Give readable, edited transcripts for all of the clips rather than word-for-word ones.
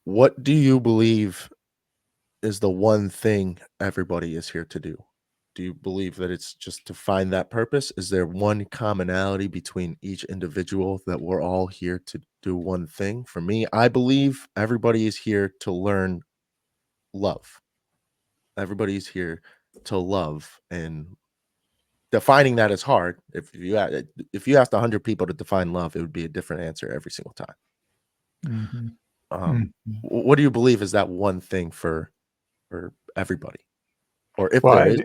What do you believe is the one thing everybody is here to do? Do you believe that it's just to find that purpose? Is there one commonality between each individual that we're all here to do one thing? For me, I believe everybody is here to learn love. Everybody's here to love, and defining that is hard. If you asked 100 people to define love, it would be a different answer every single time. Mm-hmm. Um, Mm-hmm. what do you believe is that one thing for everybody, or if Well, there is?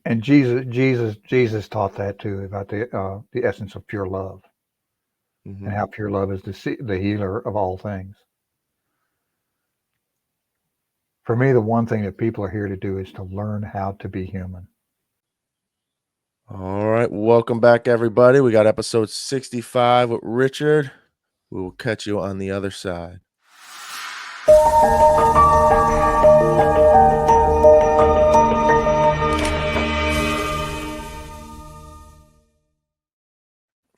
and Jesus taught that too about the essence of pure love and Mhm. how pure love is the healer of all things. For me, the one thing that people are here to do is to learn how to be human. All right, welcome back, everybody. We got episode 65 with Richard. We will catch you on the other side.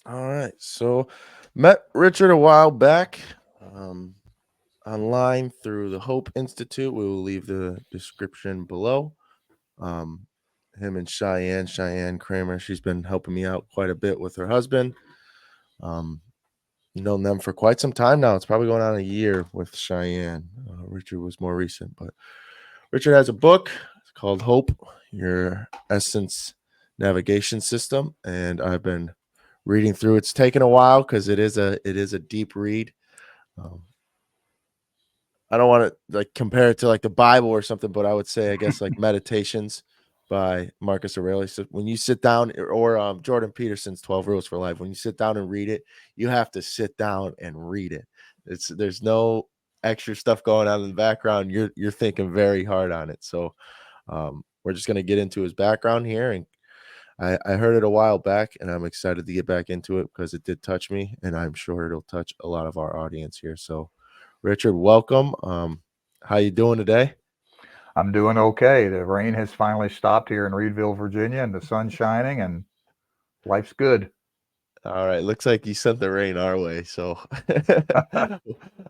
All right, so met Richard a while back um, online through the Hope Institute. We will leave the description below. Um, Him and Cheyenne Kramer, she's been helping me out quite a bit with her husband. Um, Known them for quite some time now. It's probably going on a year with Cheyenne. Richard was more recent, but Richard has a book. It's called Hope, Your Essence Navigation System, and I've been reading through. It's taken a while because it is a deep read. Um, I don't want to like compare it to like the Bible or something, but I would say I guess like Meditations by Marcus Aurelius. So when you sit down, or Jordan Peterson's 12 Rules for Life, when you sit down and read it, you have to sit down and read it. There's no extra stuff going on in the background. You're thinking very hard on it. So we're just gonna get into his background here, and I heard it a while back, and I'm excited to get back into it because it did touch me, and I'm sure it'll touch a lot of our audience here. So, Richard, welcome. How you doing today? I'm doing okay. The rain has finally stopped here in Reedville, Virginia, and the sun's shining, and life's good. All right, looks like you sent the rain our way, so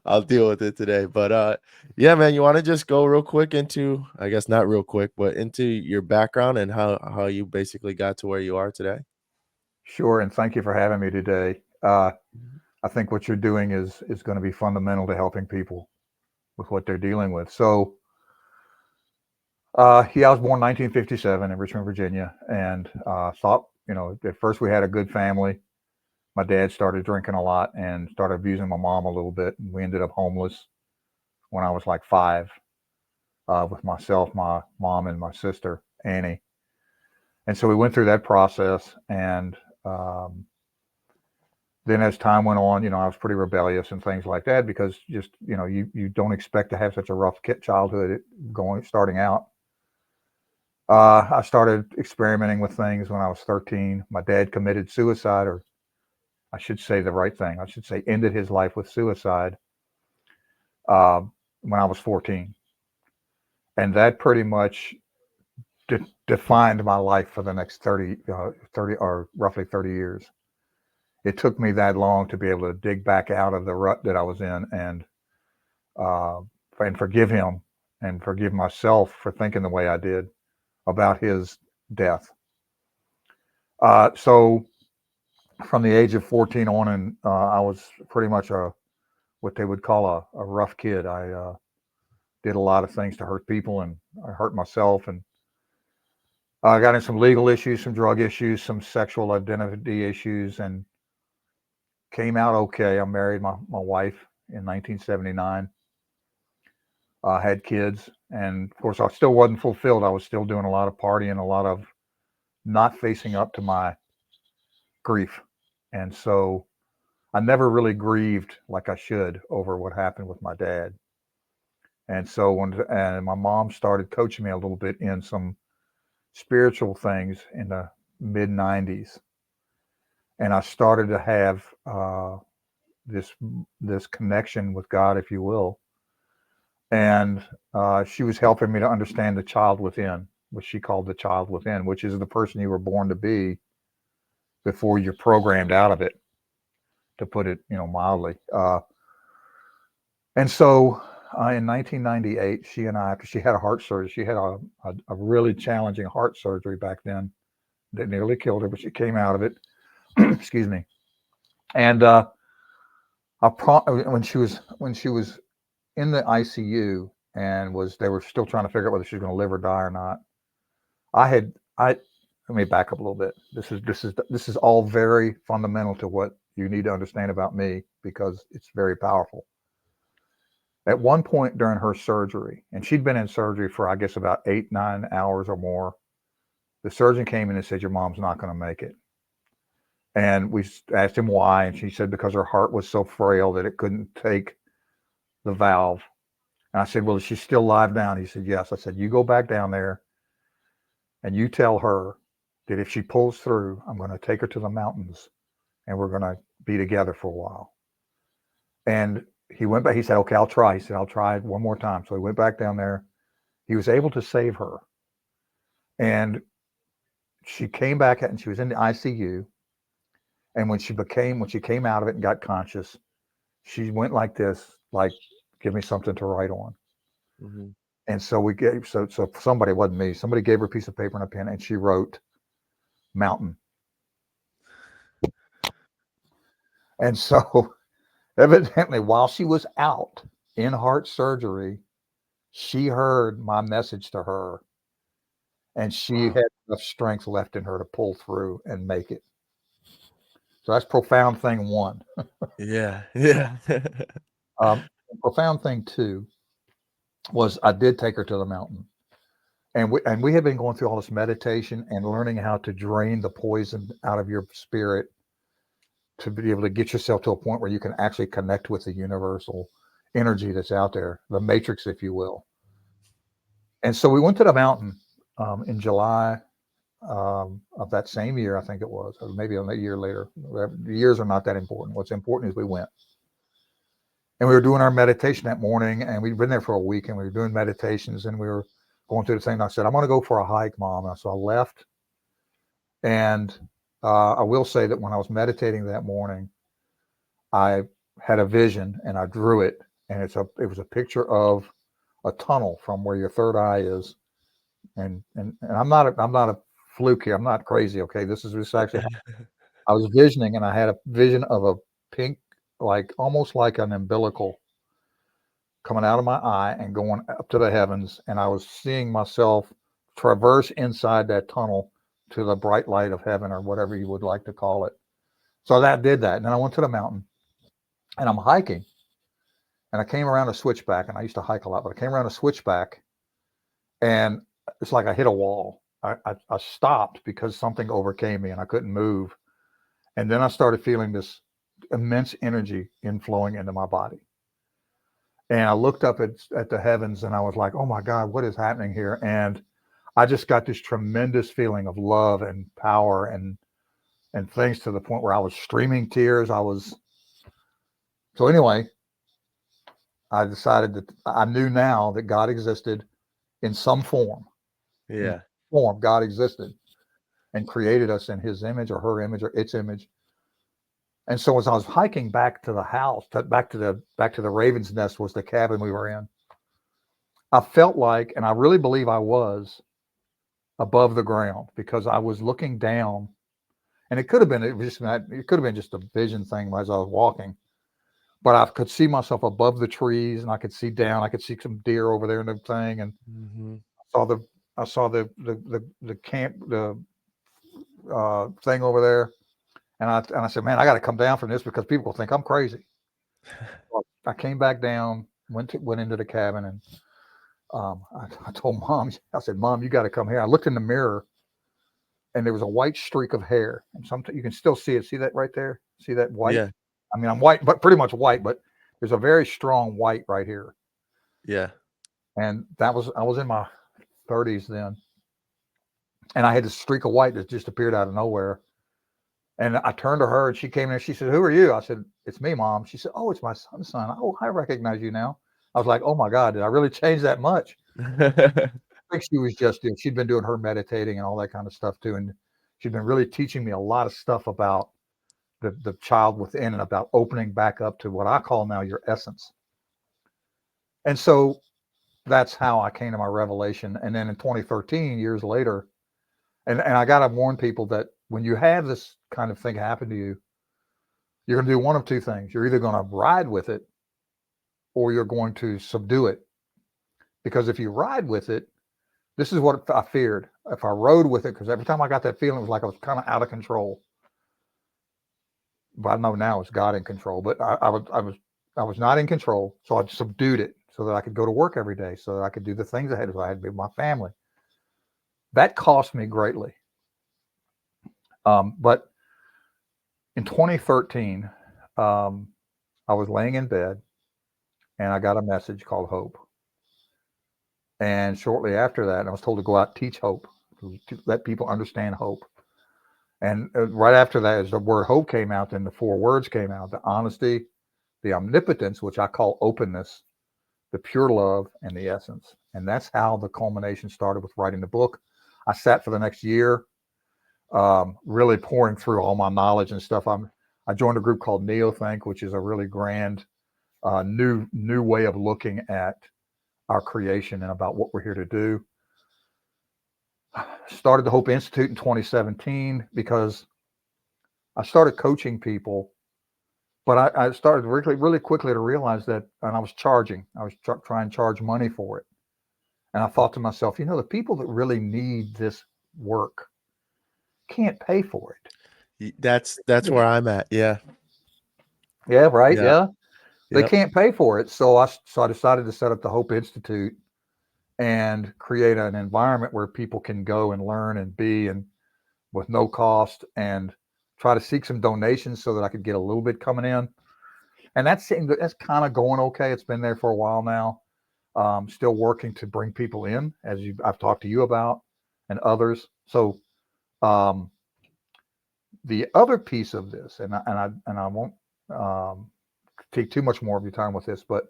I'll deal with it today. But yeah, man, you want to just go real quick into, I guess not real quick, but into your background and how you basically got to where you are today? Sure, and thank you for having me today. I think what you're doing is going to be fundamental to helping people with what they're dealing with. So, yeah, I was born in 1957 in Richmond, Virginia, and thought, at first we had a good family. My dad started drinking a lot and started abusing my mom a little bit, and we ended up homeless when I was like 5, with myself, my mom, and my sister Annie. And so we went through that process, and um, then as time went on, I was pretty rebellious and things like that because just you don't expect to have such a rough childhood starting out. I started experimenting with things when I was 13. My dad committed suicide, or I should say the right thing. I should say ended his life with suicide uh, when I was 14, and that pretty much defined my life for the next 30 or roughly 30 years. It took me that long to be able to dig back out of the rut that I was in uh, and forgive him and forgive myself for thinking the way I did about his death. So from the age of 14 on, and I was pretty much what they would call a rough kid. I did a lot of things to hurt people, and I hurt myself, and I got in some legal issues, some drug issues, some sexual identity issues, and came out okay. I married my wife in 1979. Had kids, and of course, I still wasn't fulfilled. I was still doing a lot of partying, a lot of not facing up to my grief, and so I never really grieved like I should over what happened with my dad. And so and my mom started coaching me a little bit in some spiritual things in the mid 90s, and I started to have this this connection with God, if you will. And she was helping me to understand the child within, what she called the child within, which is the person you were born to be before you're programmed out of it, to put it, mildly. And so In 1998, she and I, after she had a heart surgery, she had a really challenging heart surgery back then that nearly killed her, but she came out of it. Excuse me. And when she was in the ICU and they were still trying to figure out whether she was going to live or die or not. I let me back up a little bit. This is all very fundamental to what you need to understand about me because it's very powerful. At one point during her surgery, and she'd been in surgery for I guess about 8-9 hours or more, the surgeon came in and said, "Your mom's not going to make it." And we asked him why, and she said because her heart was so frail that it couldn't take the valve. And I said, "Well, is she still alive now?" And he said, "Yes." I said, "You go back down there and you tell her that if she pulls through, I'm going to take her to the mountains and we're going to be together for a while." And he went back. He said, "Okay, I'll try." He said, "I'll try it one more time." So he went back down there. He was able to save her. And she came back and she was in the ICU. And when she came out of it and got conscious, she went like this, like, "Give me something to write on." Mm-hmm. And so so somebody, it wasn't me, somebody gave her a piece of paper and a pen and she wrote mountain. And so evidently while she was out in heart surgery, she heard my message to her and she had enough strength left in her to pull through and make it. So that's profound thing one. Yeah. Yeah. Profound thing two was I did take her to the mountain. And we have been going through all this meditation and learning how to drain the poison out of your spirit to be able to get yourself to a point where you can actually connect with the universal energy that's out there, the matrix, if you will. And so we went to the mountain in July of that same year, I think it was, or maybe a year later. The years are not that important. What's important is we went. And we were doing our meditation that morning, and we'd been there for a week, and we were doing meditations, and we were going through the thing. And I said, "I'm going to go for a hike, Mom." And so I left. And I will say that when I was meditating that morning, I had a vision and I drew it, and it was a picture of a tunnel from where your third eye is. And I'm not a fluke here. I'm not crazy. Okay, this actually I was visioning, and I had a vision of a pink, like almost like an umbilical coming out of my eye and going up to the heavens, and I was seeing myself traverse inside that tunnel to the bright light of heaven, or whatever you would like to call it. So that did that, and then I went to the mountain, and I'm hiking, and I came around a switchback, and I used to hike a lot, but I came around a switchback, and it's like I hit a wall. I stopped because something overcame me, and I couldn't move, and then I started feeling this immense energy inflowing into my body. And I looked up at the heavens and I was like, "Oh my God, what is happening here?" And I just got this tremendous feeling of love and power and things, to the point where I was streaming tears. So anyway, I decided that I knew now that God existed in some form. In Yeah. form, God existed and created us in his image or her image or its image. And so as I was hiking back to the house, back to the Raven's Nest was the cabin we were in, I felt like, and I really believe I was, above the ground, because I was looking down, and it could have been just a vision thing as I was walking, but I could see myself above the trees, and I could see down. I could see some deer over there and everything, and Mm-hmm. I saw the camp, the thing over there, and I said, "Man, I got to come down from this because people will think I'm crazy." Well, I came back down, went into the cabin, and I told Mom, I said, "Mom, you got to come here." I looked in the mirror, and there was a white streak of hair, and sometimes you can still see it. See that right there? See that white? Yeah. I mean, I'm white, but pretty much white, but there's a very strong white right here. Yeah. And I was in my 30s then, and I had this streak of white that just appeared out of nowhere. And I turned to her, and she came in, and she said, "Who are you?" I said, "It's me, Mom." She said, "Oh, it's my son's son. Oh, I recognize you now." I was like, "Oh my God, did I really change that much?" I think she was just, she'd been doing her meditating and all that kind of stuff too. And she'd been really teaching me a lot of stuff about the child within, and about opening back up to what I call now your essence. And so that's how I came to my revelation. And then in 2013, years later, and I got to warn people that when you have this kind of thing happen to you, you're going to do one of two things. You're either going to ride with it or you're going to subdue it. Because if you ride with it, this is what I feared. If I rode with it, because every time I got that feeling, it was like I was kind of out of control. But I know now it's God in control. But I was not in control, so I subdued it so that I could go to work every day, so that I could do the things I had to. I had to be with my family. That cost me greatly. But in 2013, I was laying in bed and I got a message called Hope. And shortly after that, I was told to go out and teach hope, to let people understand hope. And right after that, as the word hope came out, then the four words came out: the honesty, the omnipotence, which I call openness, the pure love, and the essence. And that's how the culmination started with writing the book. I sat for the next year, really pouring through all my knowledge and stuff. I joined a group called Neothink, which is a really grand new way of looking at our creation and about what we're here to do. Started the Hope Institute in 2017 because I started coaching people, but I started really quickly to realize that, and I was charging. I was trying to charge money for it. And I thought to myself, the people that really need this work can't pay for it. That's where I'm at. Yeah. Yeah, right. Yeah. Yeah. They Yep. can't pay for it. So I decided to set up the Hope Institute and create an environment where people can go and learn and be, and with no cost, and try to seek some donations so that I could get a little bit coming in. And that's kind of going okay. It's been there for a while now. Still working to bring people in, as I've talked to you about, and others. So um, the other piece of this, and I won't take too much more of your time with this, but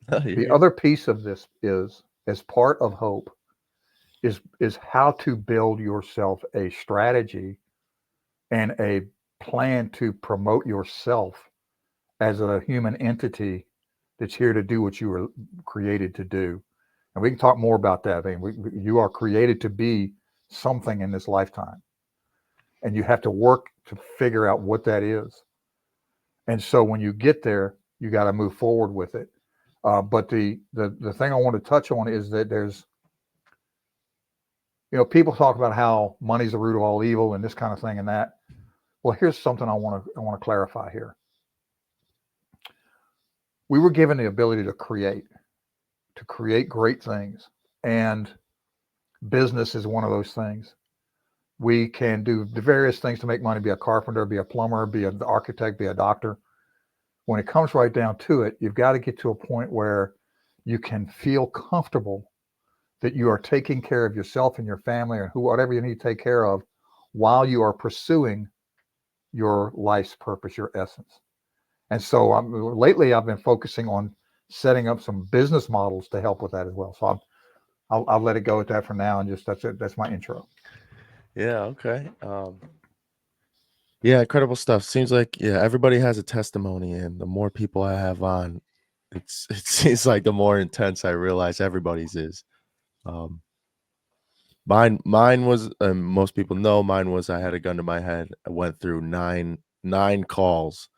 You're the good. other piece of this is, as part of Hope, is how to build yourself a strategy and a plan to promote yourself as a human entity that's here to do what you were created to do. And we can talk more about that. I mean, you are created to be something in this lifetime, and you have to work to figure out what that is. And so when you get there, you got to move forward with it. But the thing I want to touch on is that there's, people talk about how money's the root of all evil and this kind of thing and that. Well, here's something I want to clarify here. We were given the ability to create great things, and business is one of those things. We can do the various things to make money: be a carpenter, be a plumber, be an architect, be a doctor. When it comes right down to it, you've got to get to a point where you can feel comfortable that you are taking care of yourself and your family, or whatever you need to take care of, while you are pursuing your life's purpose, your essence. And so lately I've been focusing on setting up some business models to help with that as well. So I'll let it go at that for now, and just that's it. That's my intro. Yeah. Okay. Yeah, incredible stuff. Seems like, yeah, everybody has a testimony, and the more people I have on, it seems like the more intense I realize everybody's is. Um, mine was, most people know, mine was, I had a gun to my head. I went through nine calls,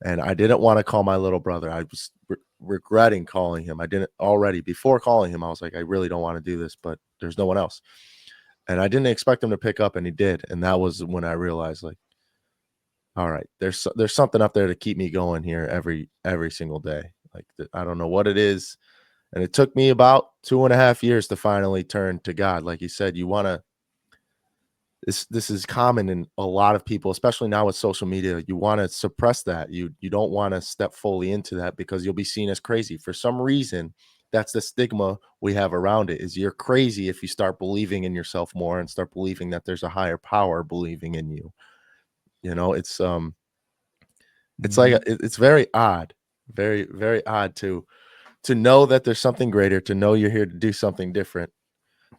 and I didn't want to call my little brother. I was regretting calling him. I didn't already before calling him. I was like, I really don't want to do this, but there's no one else, and I didn't expect him to pick up, and he did, and that was when I realized, like, all right, there's something up there to keep me going here every single day. Like, I don't know what it is, and it took me about 2.5 years to finally turn to God. Like you said, you want to. This is common in a lot of people, especially now with social media. You want to suppress that. You don't want to step fully into that because you'll be seen as crazy. For some reason, that's the stigma we have around it, is you're crazy if you start believing in yourself more and start believing that there's a higher power believing in you. It's like Mm-hmm. it's very odd, very very odd to know that there's something greater, to know you're here to do something different,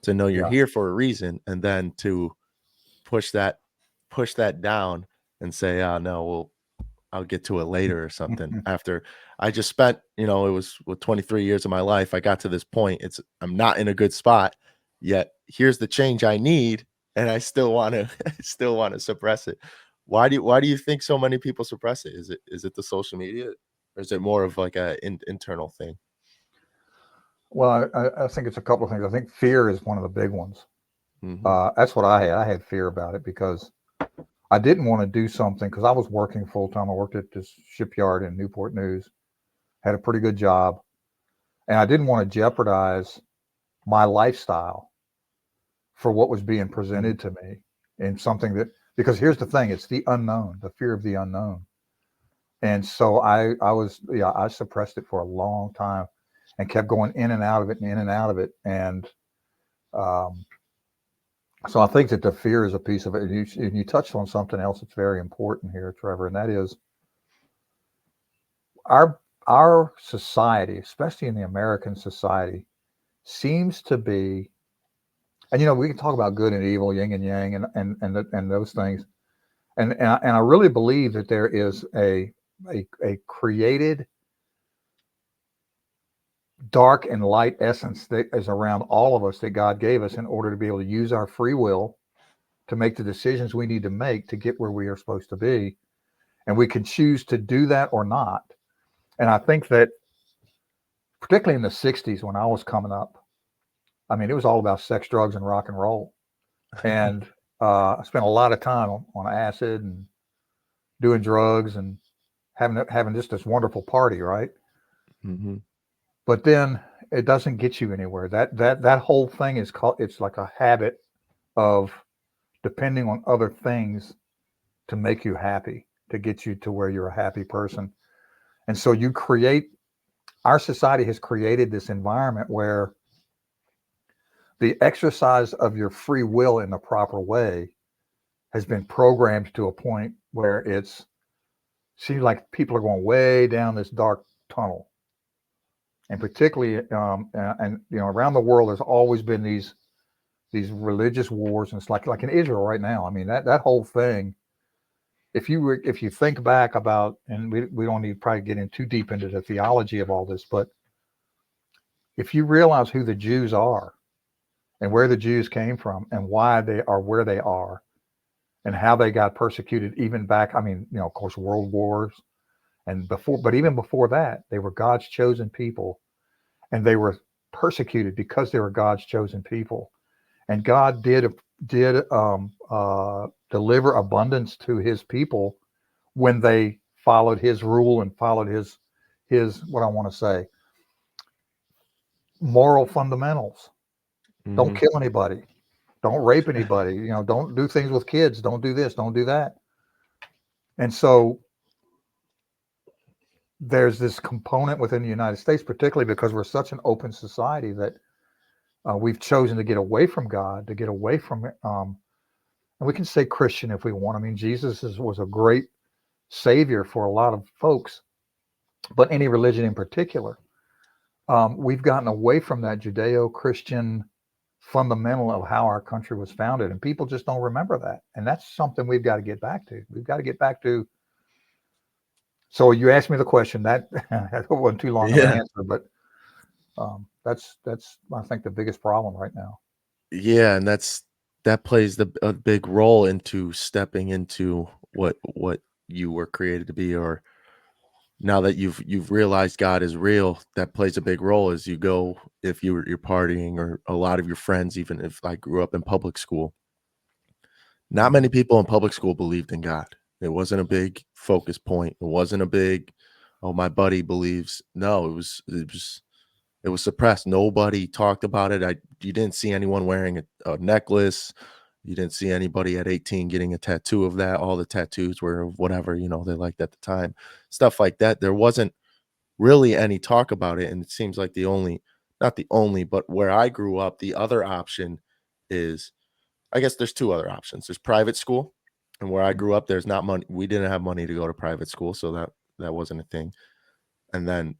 to know you're Yeah. here for a reason, and then to push that push that down and say, "Oh no, well, I'll get to it later or something. After I just spent, it was 23 years of my life. I got to this point. I'm not in a good spot yet. Here's the change I need, and I still want to still want to suppress it. Why do you think so many people suppress it? Is it the social media, or is it more of like a internal thing? Well, I think it's a couple of things. I think fear is one of the big ones. Hmm. That's what I had. I had fear about it because I didn't want to do something because I was working full time. I worked at this shipyard in Newport News, had a pretty good job, and I didn't want to jeopardize my lifestyle for what was being presented to me in something that, because here's the thing, it's the unknown, the fear of the unknown. And so I suppressed it for a long time and kept going in and out of it and in and out of it. And um, so I think that the fear is a piece of it. And you touched on something else that's very important here, Trevor, and that is our society, especially in the American society, seems to be, and we can talk about good and evil, yin and yang, and those things, and I really believe that there is a created dark and light essence that is around all of us that God gave us in order to be able to use our free will to make the decisions we need to make to get where we are supposed to be, and we can choose to do that or not. And I think that particularly in the 60s when I was coming up, I mean, it was all about sex, drugs, and rock and roll. And I spent a lot of time on acid and doing drugs and having just this wonderful party, right? Hmm. But then it doesn't get you anywhere. That whole thing is called, it's like a habit of depending on other things to make you happy, to get you to where you're a happy person. And so our society has created this environment where the exercise of your free will in the proper way has been programmed to a point where it's seems like people are going way down this dark tunnel. And particularly, and around the world, there's always been these religious wars, and it's like in Israel right now. I mean, that whole thing. If you think back about, and we don't need to probably get in too deep into the theology of all this, but if you realize who the Jews are and where the Jews came from and why they are where they are and how they got persecuted even back, I mean, of course, world wars and before, but even before that, they were God's chosen people, and they were persecuted because they were God's chosen people. And God did deliver abundance to His people when they followed His rule and followed His what I want to say, moral fundamentals. Don't Hmm. kill anybody. Don't rape anybody. Don't do things with kids. Don't do this. Don't do that. And so there's this component within the United States, particularly because we're such an open society, that we've chosen to get away from God, to get away from, and we can say Christian if we want. I mean, Jesus was a great savior for a lot of folks, but any religion in particular, we've gotten away from that Judeo-Christian fundamental of how our country was founded, and people just don't remember that. And that's something we've got to get back to. We've got to get back to. So you asked me the question that wasn't too long of an Yeah. answer, but that's I think the biggest problem right now. Yeah, and that plays a big role into stepping into what you were created to be, or now that you've realized God is real, that plays a big role as you go. If you're partying, or a lot of your friends, even if I grew up in public school, not Mhm. many people in public school believed in God. It wasn't a big focus point. It wasn't a big, oh, my buddy believes. No, it was suppressed. Nobody talked about it. You didn't see anyone wearing a necklace. You didn't see anybody at 18 getting a tattoo of that. All the tattoos were of whatever, they liked at the time. Stuff like that. There wasn't really any talk about it. And it seems like not the only, but where I grew up, the other option is, I guess there's two other options. There's private school. And where I grew up, there's not money. We didn't have money to go to private school. So that wasn't a thing. And then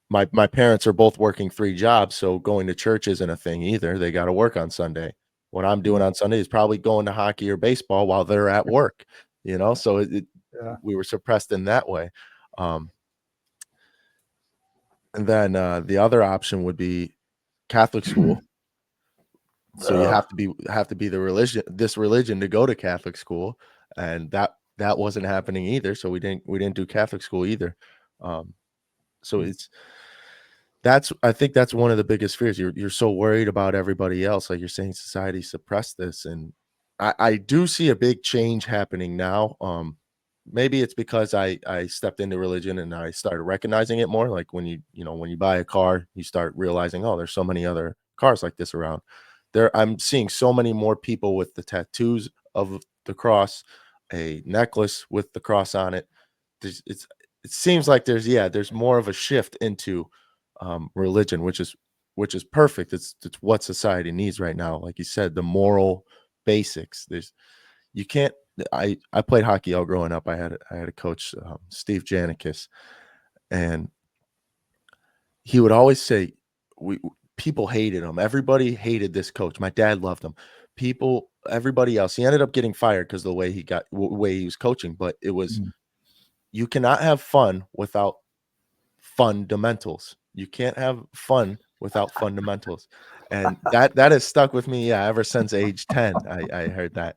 my parents are both working 3 jobs, so going to church isn't a thing either. They gotta work on Sunday. What I'm doing on Sunday is probably going to hockey or baseball while they're at work, so Yeah. we were suppressed in that way. Um, and then the other option would be Catholic school. So you Ugh. have to be the religion this religion to go to Catholic school, and that wasn't happening either. So we didn't do Catholic school either. Um, so it's that's I think that's one of the biggest fears. You're so worried about everybody else, like you're saying, society suppressed this, and I do see a big change happening now. Maybe it's because I stepped into religion and I started recognizing it more. Like when when you buy a car, you start realizing, oh, there's so many other cars like this around. I'm seeing so many more people with the tattoos of the cross, a necklace with the cross on it. It seems like there's more of a shift into religion, which is perfect. It's what society needs right now. Like you said, the moral basics. There's you can't. I played hockey all growing up. I had a coach, Steve Janikis, and he would always say, "We people hated him. Everybody hated this coach. My dad loved him. Everybody else. He ended up getting fired because of the way way he was coaching. But it was Mm. you cannot have fun without fundamentals. You can't have fun without fundamentals, and that has stuck with me. Yeah, ever since age 10, I heard that,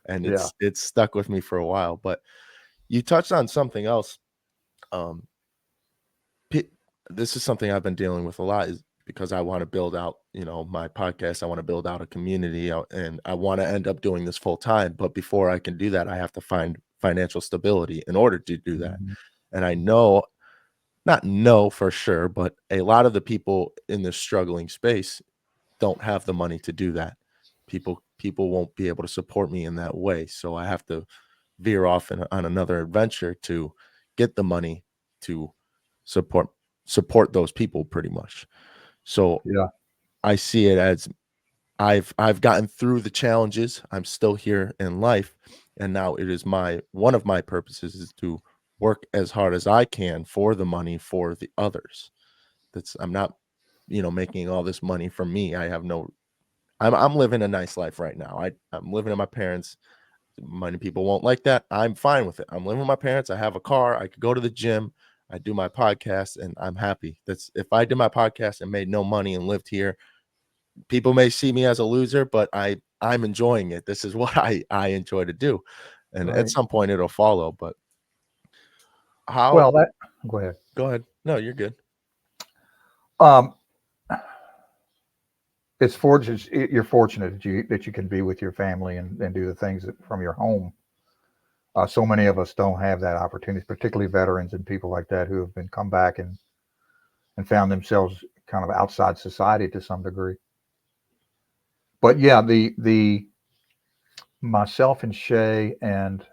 and Yeah. it's stuck with me for a while. But you touched on something else. Um, pe- this is something I've been dealing with a lot, is because I want to build out, my podcast. I want to build out a community, and I want to end up doing this full time. But before I can do that, I have to find financial stability in order to do that. Mhm. And I know not know for sure, but a lot of the people in this struggling space don't have the money to do that. People won't be able to support me in that way, so I have to veer off on another adventure to get the money to support support those people pretty much. So Yeah. I see it as I've gotten through the challenges. I'm still here in life, and now it is my one of my purposes is to work as hard as I can for the money for the others. That's I'm not, making all this money from me. I have no I'm living a nice life right now. I'm living at my parents'. Many people won't like that. I'm fine with it. I'm living with my parents. I have a car. I could go to the gym. I do my podcast and I'm happy. That's if I did my podcast and made no money and lived here, people may see me as a loser, but I'm enjoying it. This is what I enjoy to do. And at Right. some point it'll follow. But how Well, that. Go ahead. go ahead. No, you're good. Um, it's fortunate. You're fortunate that you can be with your family and do the things from your home. So many of us don't have that opportunity, particularly veterans and people like that who have been come back and found themselves kind of outside society to some degree. But yeah, the myself and Shay and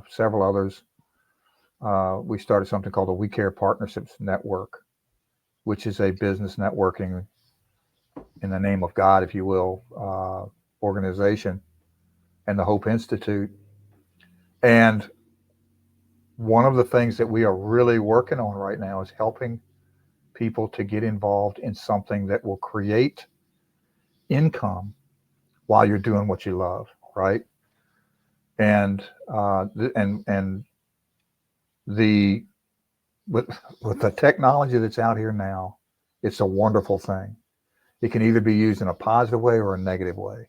several others, we started something called the We Care Partnerships Network, which is a business networking in the name of God, if you will, organization, and the Hope Institute. And one of the things that we are really working on right now is helping people to get involved in something that will create income while you're doing what you love, right? And and the with with the technology that's out here now, it's a wonderful thing. It can either be used in a positive way or a negative way.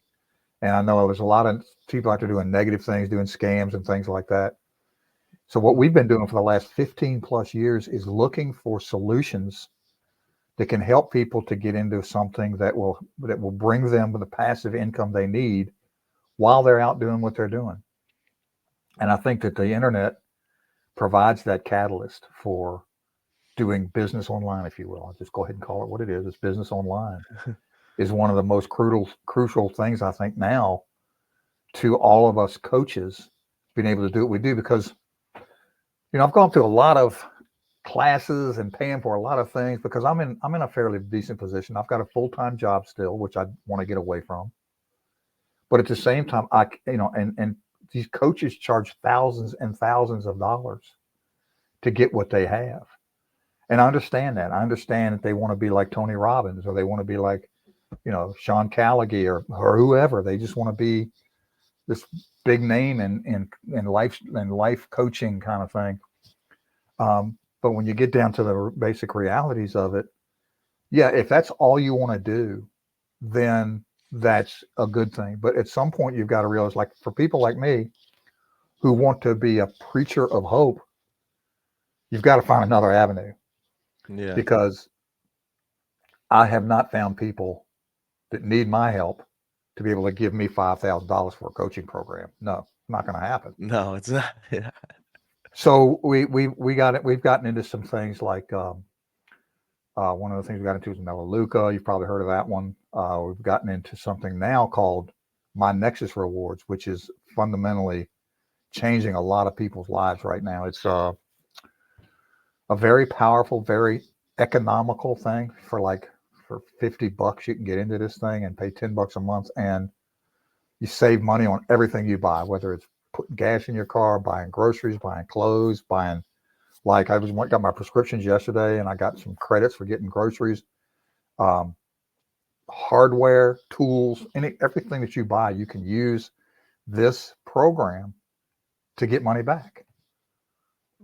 And I know there's a lot of people out there doing negative things, doing scams and things like that. So what we've been doing for the last 15 plus years is looking for solutions that can help people to get into something that will bring them the passive income they need while they're out doing what they're doing. And I think that the internet provides that catalyst for doing business online, if you will. I'll just go ahead and call it what it is. It's business online is one of the most crucial things I think now to all of us coaches being able to do what we do because I've gone through a lot of classes and paying for a lot of things because I'm in a fairly decent position. I've got a full-time job still, which I want to get away from. But at the same time, and these coaches charge thousands and thousands of dollars to get what they have. And I understand that. I understand that they want to be like Tony Robbins or they want to be like, Sean Callagher or whoever. They just want to be this big name in life coaching kind of thing. But when you get down to the basic realities of it, yeah, if that's all you want to do, then that's a good thing. But at some point, you've got to realize, like for people like me who want to be a preacher of hope, you've got to find another avenue, Yeah. because I have not found people that need my help to be able to give me $5,000 for a coaching program. No, not going to happen. No, it's not. Yeah. So we got it. We've gotten into some things like one of the things we got into is Melaleuca. You've probably heard of that one. We've gotten into something now called My Nexus Rewards, which is fundamentally changing a lot of people's lives right now. It's a very powerful, very economical thing. For $50 you can get into this thing and pay $10 a month, and you save money on everything you buy, whether it's putting gas in your car, buying groceries, buying clothes, buying, like I got my prescriptions yesterday and I got some credits for getting groceries, um, hardware, tools, everything that you buy, you can use this program to get money back.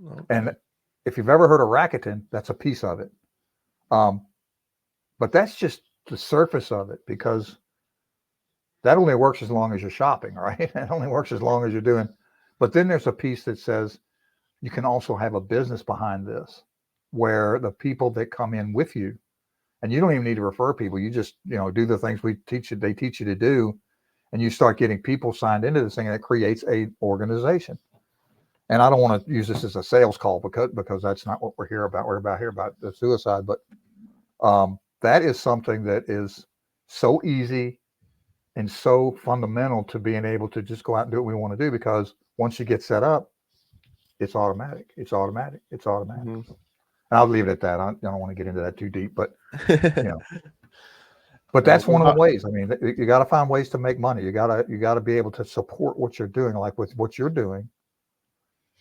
Okay. And if you've ever heard of Rakuten, that's a piece of it. But that's just the surface of it, because that only works as long as you're shopping, right? It only works as long as you're doing. But then there's a piece that says you can also have a business behind this, where the people that come in with you, and you don't even need to refer people, you just, do the things they teach you to do, and you start getting people signed into this thing, and it creates a organization. And I don't want to use this as a sales call, because that's not what we're here about. We're here about the suicide. But that is something that is so easy and so fundamental to being able to just go out and do what we want to do, because once you get set up, it's automatic. It's automatic. It's automatic. Mhm. And I'll leave it at that. I don't want to get into that too deep, but No, but that's one of the well, ways. I mean, you got to find ways to make money. You gotta be able to support what you're doing, like with what you're doing.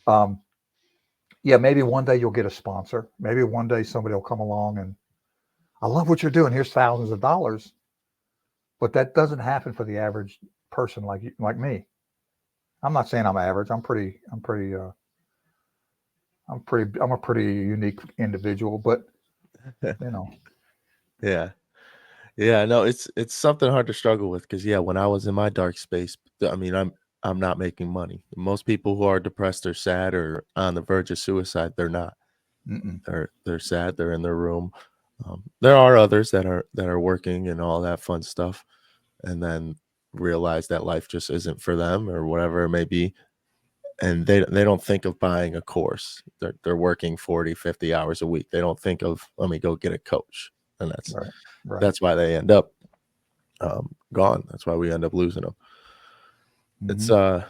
Um, yeah, maybe one day you'll get a sponsor. Maybe one day somebody will come along and, I love what you're doing. Here's thousands of dollars. But that doesn't happen for the average person like me. I'm not saying I'm average. I'm a pretty unique individual, but you know, yeah. Yeah, no, it's something hard to struggle with because yeah, when I was in my dark space, I mean, I'm not making money. Most people who are depressed or sad or on the verge of suicide, they're not. mm-mm, They're sad. They're in their room. There are others that are working and all that fun stuff, and then realize that life just isn't for them or whatever it may be, and they don't think of buying a course. They're working 40, 50 hours a week. They don't think of let me go get a coach, and right, right. that's why they end up gone. That's why we end up losing them. It's Mm-hmm.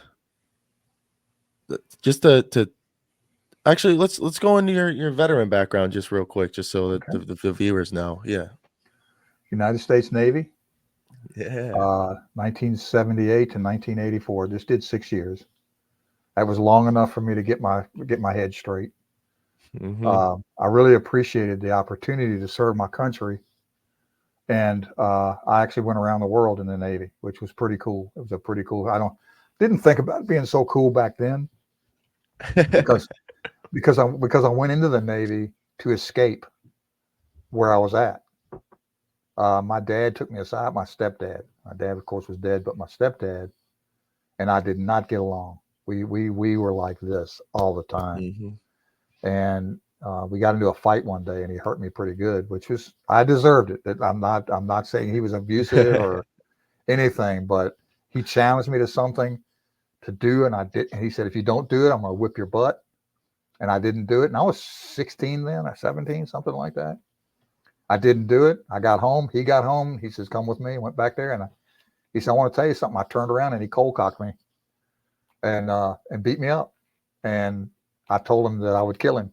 just to actually let's go into your veteran background just real quick, just so that Okay. the viewers know. Yeah, United States Navy, yeah. 1978 to 1984. Just did 6 years. That was long enough for me to get my head straight. Hmm. I really appreciated the opportunity to serve my country, and I actually went around the world in the Navy, which was pretty cool. It was a pretty cool. Didn't think about it being so cool back then, because I went into the Navy to escape where I was at. My dad took me aside. My stepdad. My dad, of course, was dead, but my stepdad and I did not get along. We were like this all the time, Hmm. and we got into a fight one day, and he hurt me pretty good, which was, I deserved it. I'm not saying he was abusive or anything, but he challenged me to something to do, and I did. And he said, if you don't do it, I'm gonna whip your butt. And I didn't do it. And I was 16 then, or 17, something like that. I didn't do it. I got home. He got home. He says, come with me. Went back there, and he said, I want to tell you something. I turned around and he cold cocked me and beat me up. And I told him that I would kill him.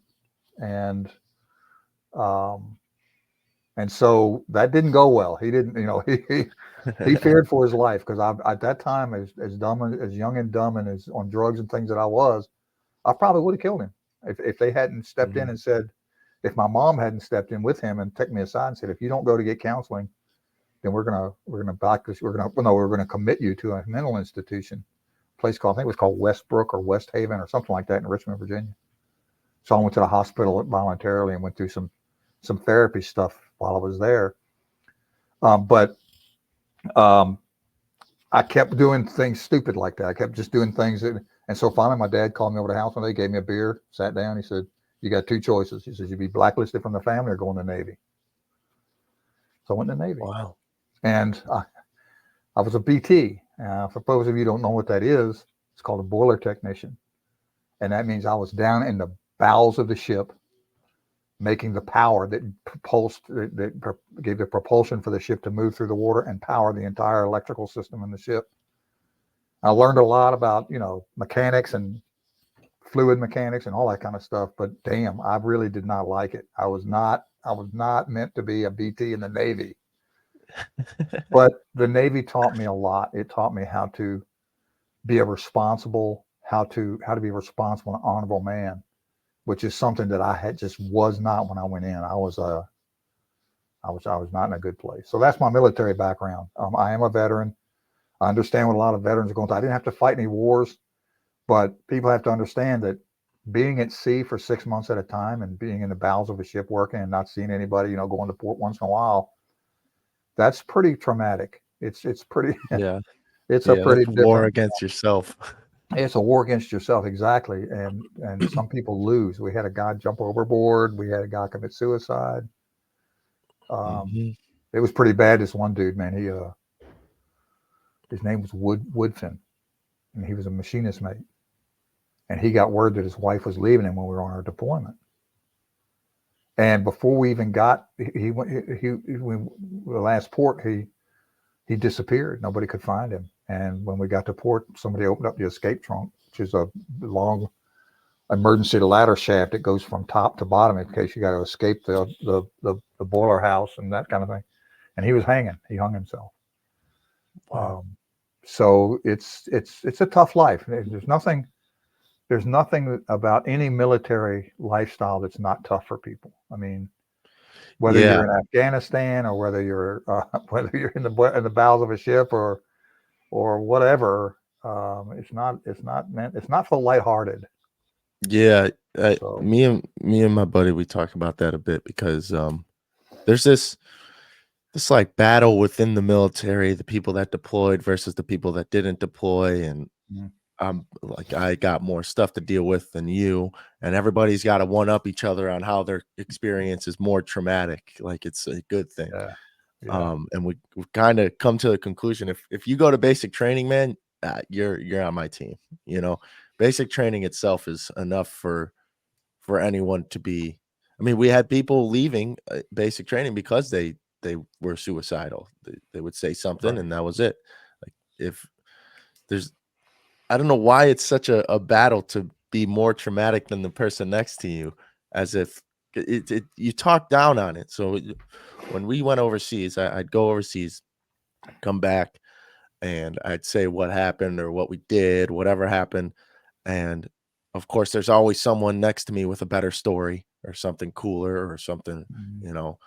And um, and so that didn't go well. He didn't, he feared for his life, because I at that time, as dumb, as young and dumb, and as on drugs and things that I was, I probably would have killed him if they hadn't stepped in Hmm. and said, if my mom hadn't stepped in with him and taken me aside and said, if you don't go to get counseling, then we're gonna back this. We're gonna commit you to a mental institution. place called, I think it was called Westbrook or West Haven or something like that in Richmond, Virginia. So I went to the hospital voluntarily and went through some therapy stuff while I was there. But I kept doing things stupid like that. I kept just doing things and so finally my dad called me over to the house one day, gave me a beer, sat down. He said, "You got two choices." He says, "You be blacklisted from the family or go in the Navy." So I went in the Navy, Wow. and I was a BT. For those of you who don't know what that is, it's called a boiler technician, and that means I was down in the bowels of the ship, making the power that gave the propulsion for the ship to move through the water and power the entire electrical system in the ship. I learned a lot about, mechanics and fluid mechanics and all that kind of stuff, but damn, I really did not like it. I was not meant to be a BT in the Navy. But the Navy taught me a lot. It taught me how to be how to be a responsible and honorable man, which is something that I just was not when I went in. I was not in a good place. So that's my military background. I am a veteran. I understand what a lot of veterans are going through. I didn't have to fight any wars, but people have to understand that being at sea for 6 months at a time and being in the bowels of a ship working and not seeing anybody, going to port once in a while, that's pretty traumatic. It's pretty, Yeah. it's a Yeah. That's pretty war different. against yourself. It's a war against yourself, exactly. And some people lose. We had a guy jump overboard. We had a guy commit suicide. Um, Hmm. it was pretty bad. This one dude, man, his name was Woodfin, and he was a machinist mate. And he got word that his wife was leaving him when we were on our deployment. And before we even got, the last port, he disappeared. Nobody could find him. And when we got to port, somebody opened up the escape trunk, which is a long emergency ladder shaft that goes from top to bottom in case you got to escape the boiler house and that kind of thing. And he was hanging. He hung himself. Wow. So it's a tough life. There's nothing about any military lifestyle that's not tough for people. I mean, whether Yeah. you're in Afghanistan or whether you're in the bowels of a ship or whatever, it's not for the lighthearted. Yeah. So Me and my buddy, we talk about that a bit because there's this like battle within the military, the people that deployed versus the people that didn't deploy. And mm, like, I got more stuff to deal with than you, and everybody's got to one up each other on how their experience is more traumatic. Like, it's a good thing. yeah, yeah, And we've kind of come to the conclusion, if you go to basic training, man, you're on my team. Basic training itself is enough for anyone to be. I mean, we had people leaving basic training because they were suicidal. They would say something right. and that was it. Like, if there's I don't know why it's such a battle to be more traumatic than the person next to you, as if you talk down on it. So when we went overseas, I'd go overseas, come back, and I'd say what happened or what we did, whatever happened. And of course, there's always someone next to me with a better story or something cooler or something, Mm, you know.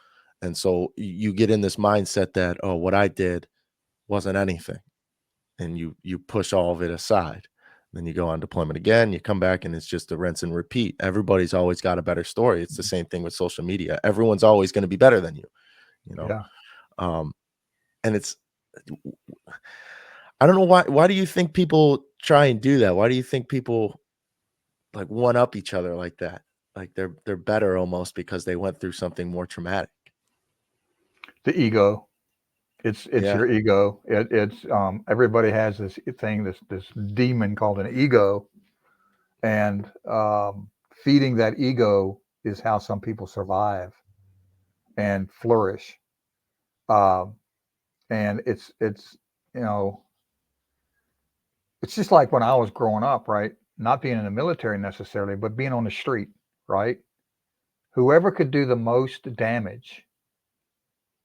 And so you get in this mindset that, oh, what I did wasn't anything, and you push all of it aside. Then you go on deployment again, you come back, and it's just a rinse and repeat. Everybody's always got a better story. It's the same thing with social media. Everyone's always going to be better than you, you know. yeah. Um, and it's I don't know why do you think people try and do that? Why do you think people like one up each other like that? Like they're better almost because they went through something more traumatic. The ego. It's Yeah. your ego. It's everybody has this thing, this demon called an ego, and feeding that ego is how some people survive and flourish. Um, and it's you know it's just like when I was growing up, right? Not being in the military necessarily, but being on the street, right? Whoever could do the most damage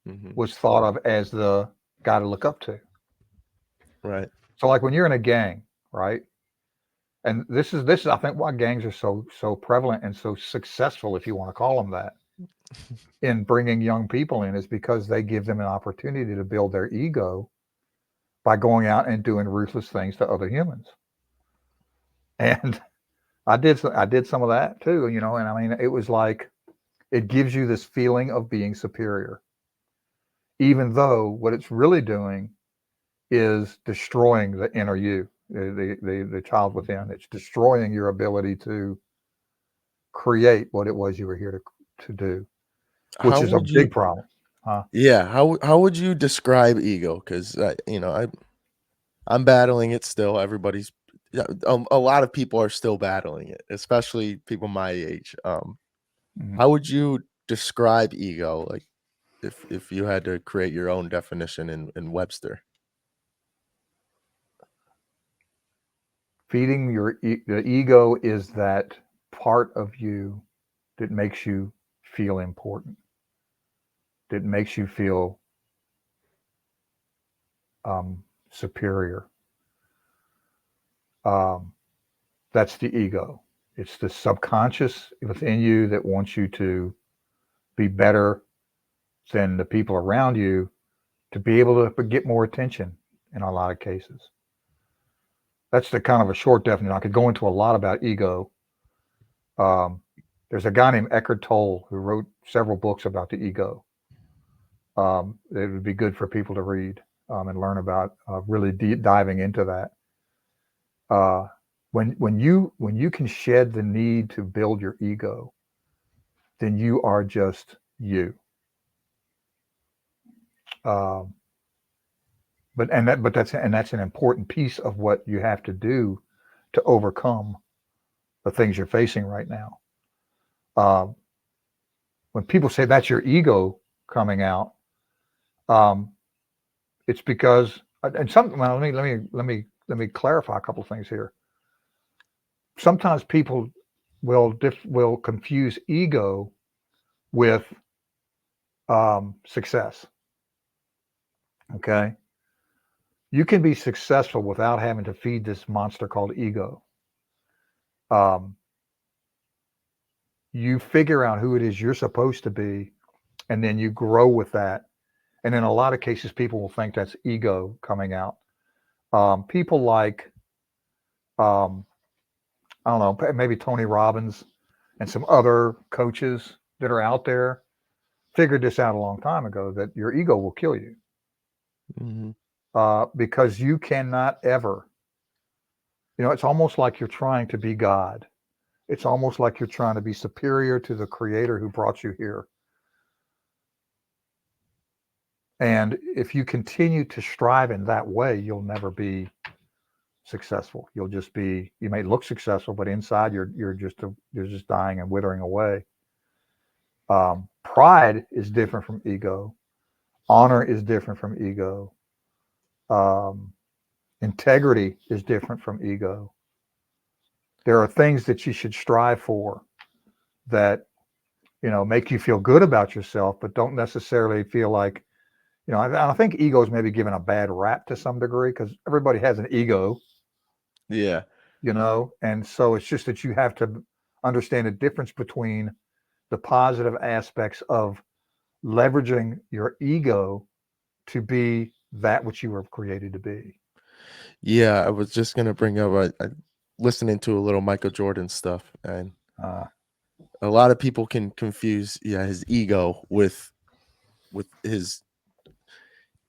Hmm. was thought of as the guy to look up to. Right. So like when you're in a gang, right? And this is I think why gangs are so prevalent and so successful, if you want to call them that, in bringing young people in, is because they give them an opportunity to build their ego by going out and doing ruthless things to other humans. And I did some of that too, and I mean, it was like, it gives you this feeling of being superior, even though what it's really doing is destroying the inner you, the child within. It's destroying your ability to create what it was you were here to do, which How is a would you big problem. Huh? Yeah, how would you describe ego? Because I'm battling it still. Everybody's Yeah, a lot of people are still battling it, especially people my age. Mhm. How would you describe ego? Like if you had to create your own definition in Webster. Feeding the ego is that part of you that makes you feel important, that makes you feel superior. Um, that's the ego. It's the subconscious within you that wants you to be better than the people around you, to be able to get more attention in a lot of cases. That's the kind of a short definition. I could go into a lot about ego. Um, there's a guy named Eckhart Tolle who wrote several books about the ego. It would be good for people to read and learn about, really diving into that. Uh, when you can shed the need to build your ego, then you are just you. Um, but that's an important piece of what you have to do to overcome the things you're facing right now. Um, when people say that's your ego coming out, um, it's because, and some. Well, let me clarify a couple of things here. Sometimes people will confuse ego with success. Okay, you can be successful without having to feed this monster called ego. Um, you figure out who it is you're supposed to be, and then you grow with that. And in a lot of cases, people will think that's ego coming out. People like, um, I don't know, maybe Tony Robbins and some other coaches that are out there figured this out a long time ago, that your ego will kill you, Mhm. because you cannot ever, it's almost like you're trying to be God. It's almost like you're trying to be superior to the creator who brought you here. And if you continue to strive in that way, you'll never be successful. You'll just be, you may look successful, but inside you're just dying and withering away. Pride is different from ego. Honor is different from ego. Um, Integrity is different from ego. There are things that you should strive for that, make you feel good about yourself, but don't necessarily feel like, I think ego is maybe given a bad rap to some degree because everybody has an ego, Yeah. and so it's just that you have to understand the difference between the positive aspects of leveraging your ego to be that which you were created to be. Yeah, I was just gonna bring up I listening to a little Michael Jordan stuff, and Uh, a lot of people can confuse, his ego with his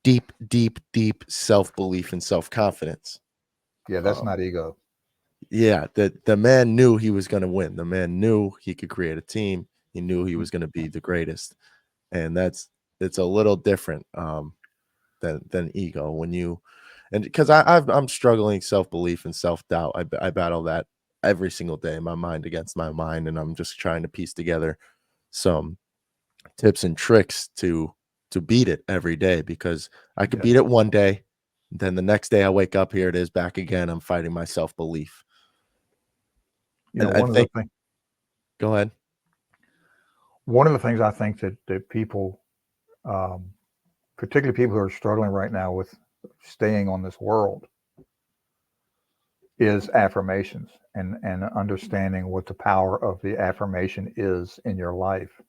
deep, deep, deep self-belief and self-confidence. yeah, that's Um, not ego. yeah, the man knew he was gonna win. The man knew he could create a team. He knew he Mm, was gonna be the greatest, and it's a little different, than ego when you and because I'm struggling self-belief and self-doubt. I battle that every single day, my mind against my mind, and I'm just trying to piece together some tips and tricks to beat it every day because I could yes. beat it one day, then the next day I wake up, here it is back again. I'm fighting my self-belief. And I One of the think things, Go ahead. I think that people, um, particularly people who are struggling right now with staying on this world, is affirmations, and understanding what the power of the affirmation is in your life.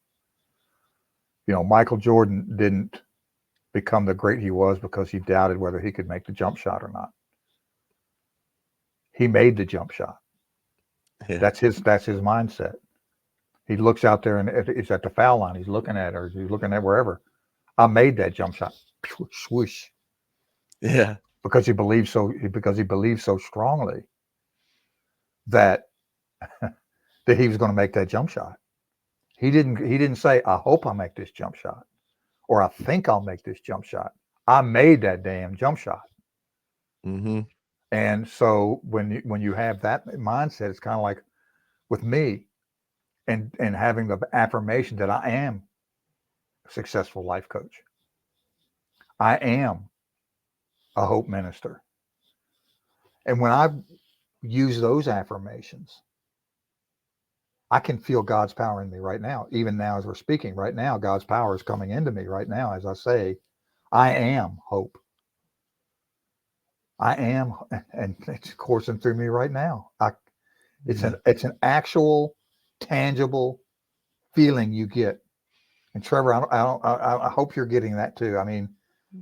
Michael Jordan didn't become the great he was because he doubted whether he could make the jump shot or not. He made the jump shot. Yeah. That's his mindset. He looks out there and it's at the foul line. He's looking at her. He's looking at wherever. I made that jump shot. Swoosh. Yeah. Because he believed so strongly that that he was going to make that jump shot. He didn't say, I hope I make this jump shot, or I think I'll make this jump shot. I made that damn jump shot. Mm-hmm. And so when you have that mindset, it's kind of like with me and having the affirmation that I am a successful life coach. I am a hope minister. And when I use those affirmations, I can feel God's power in me right now. Even now, as we're speaking right now, God's power is coming into me right now. As I say, I am hope. I am, and it's coursing through me right now. It's Yeah. an actual, tangible feeling you get. And Trevor, I hope you're getting that too. I mean,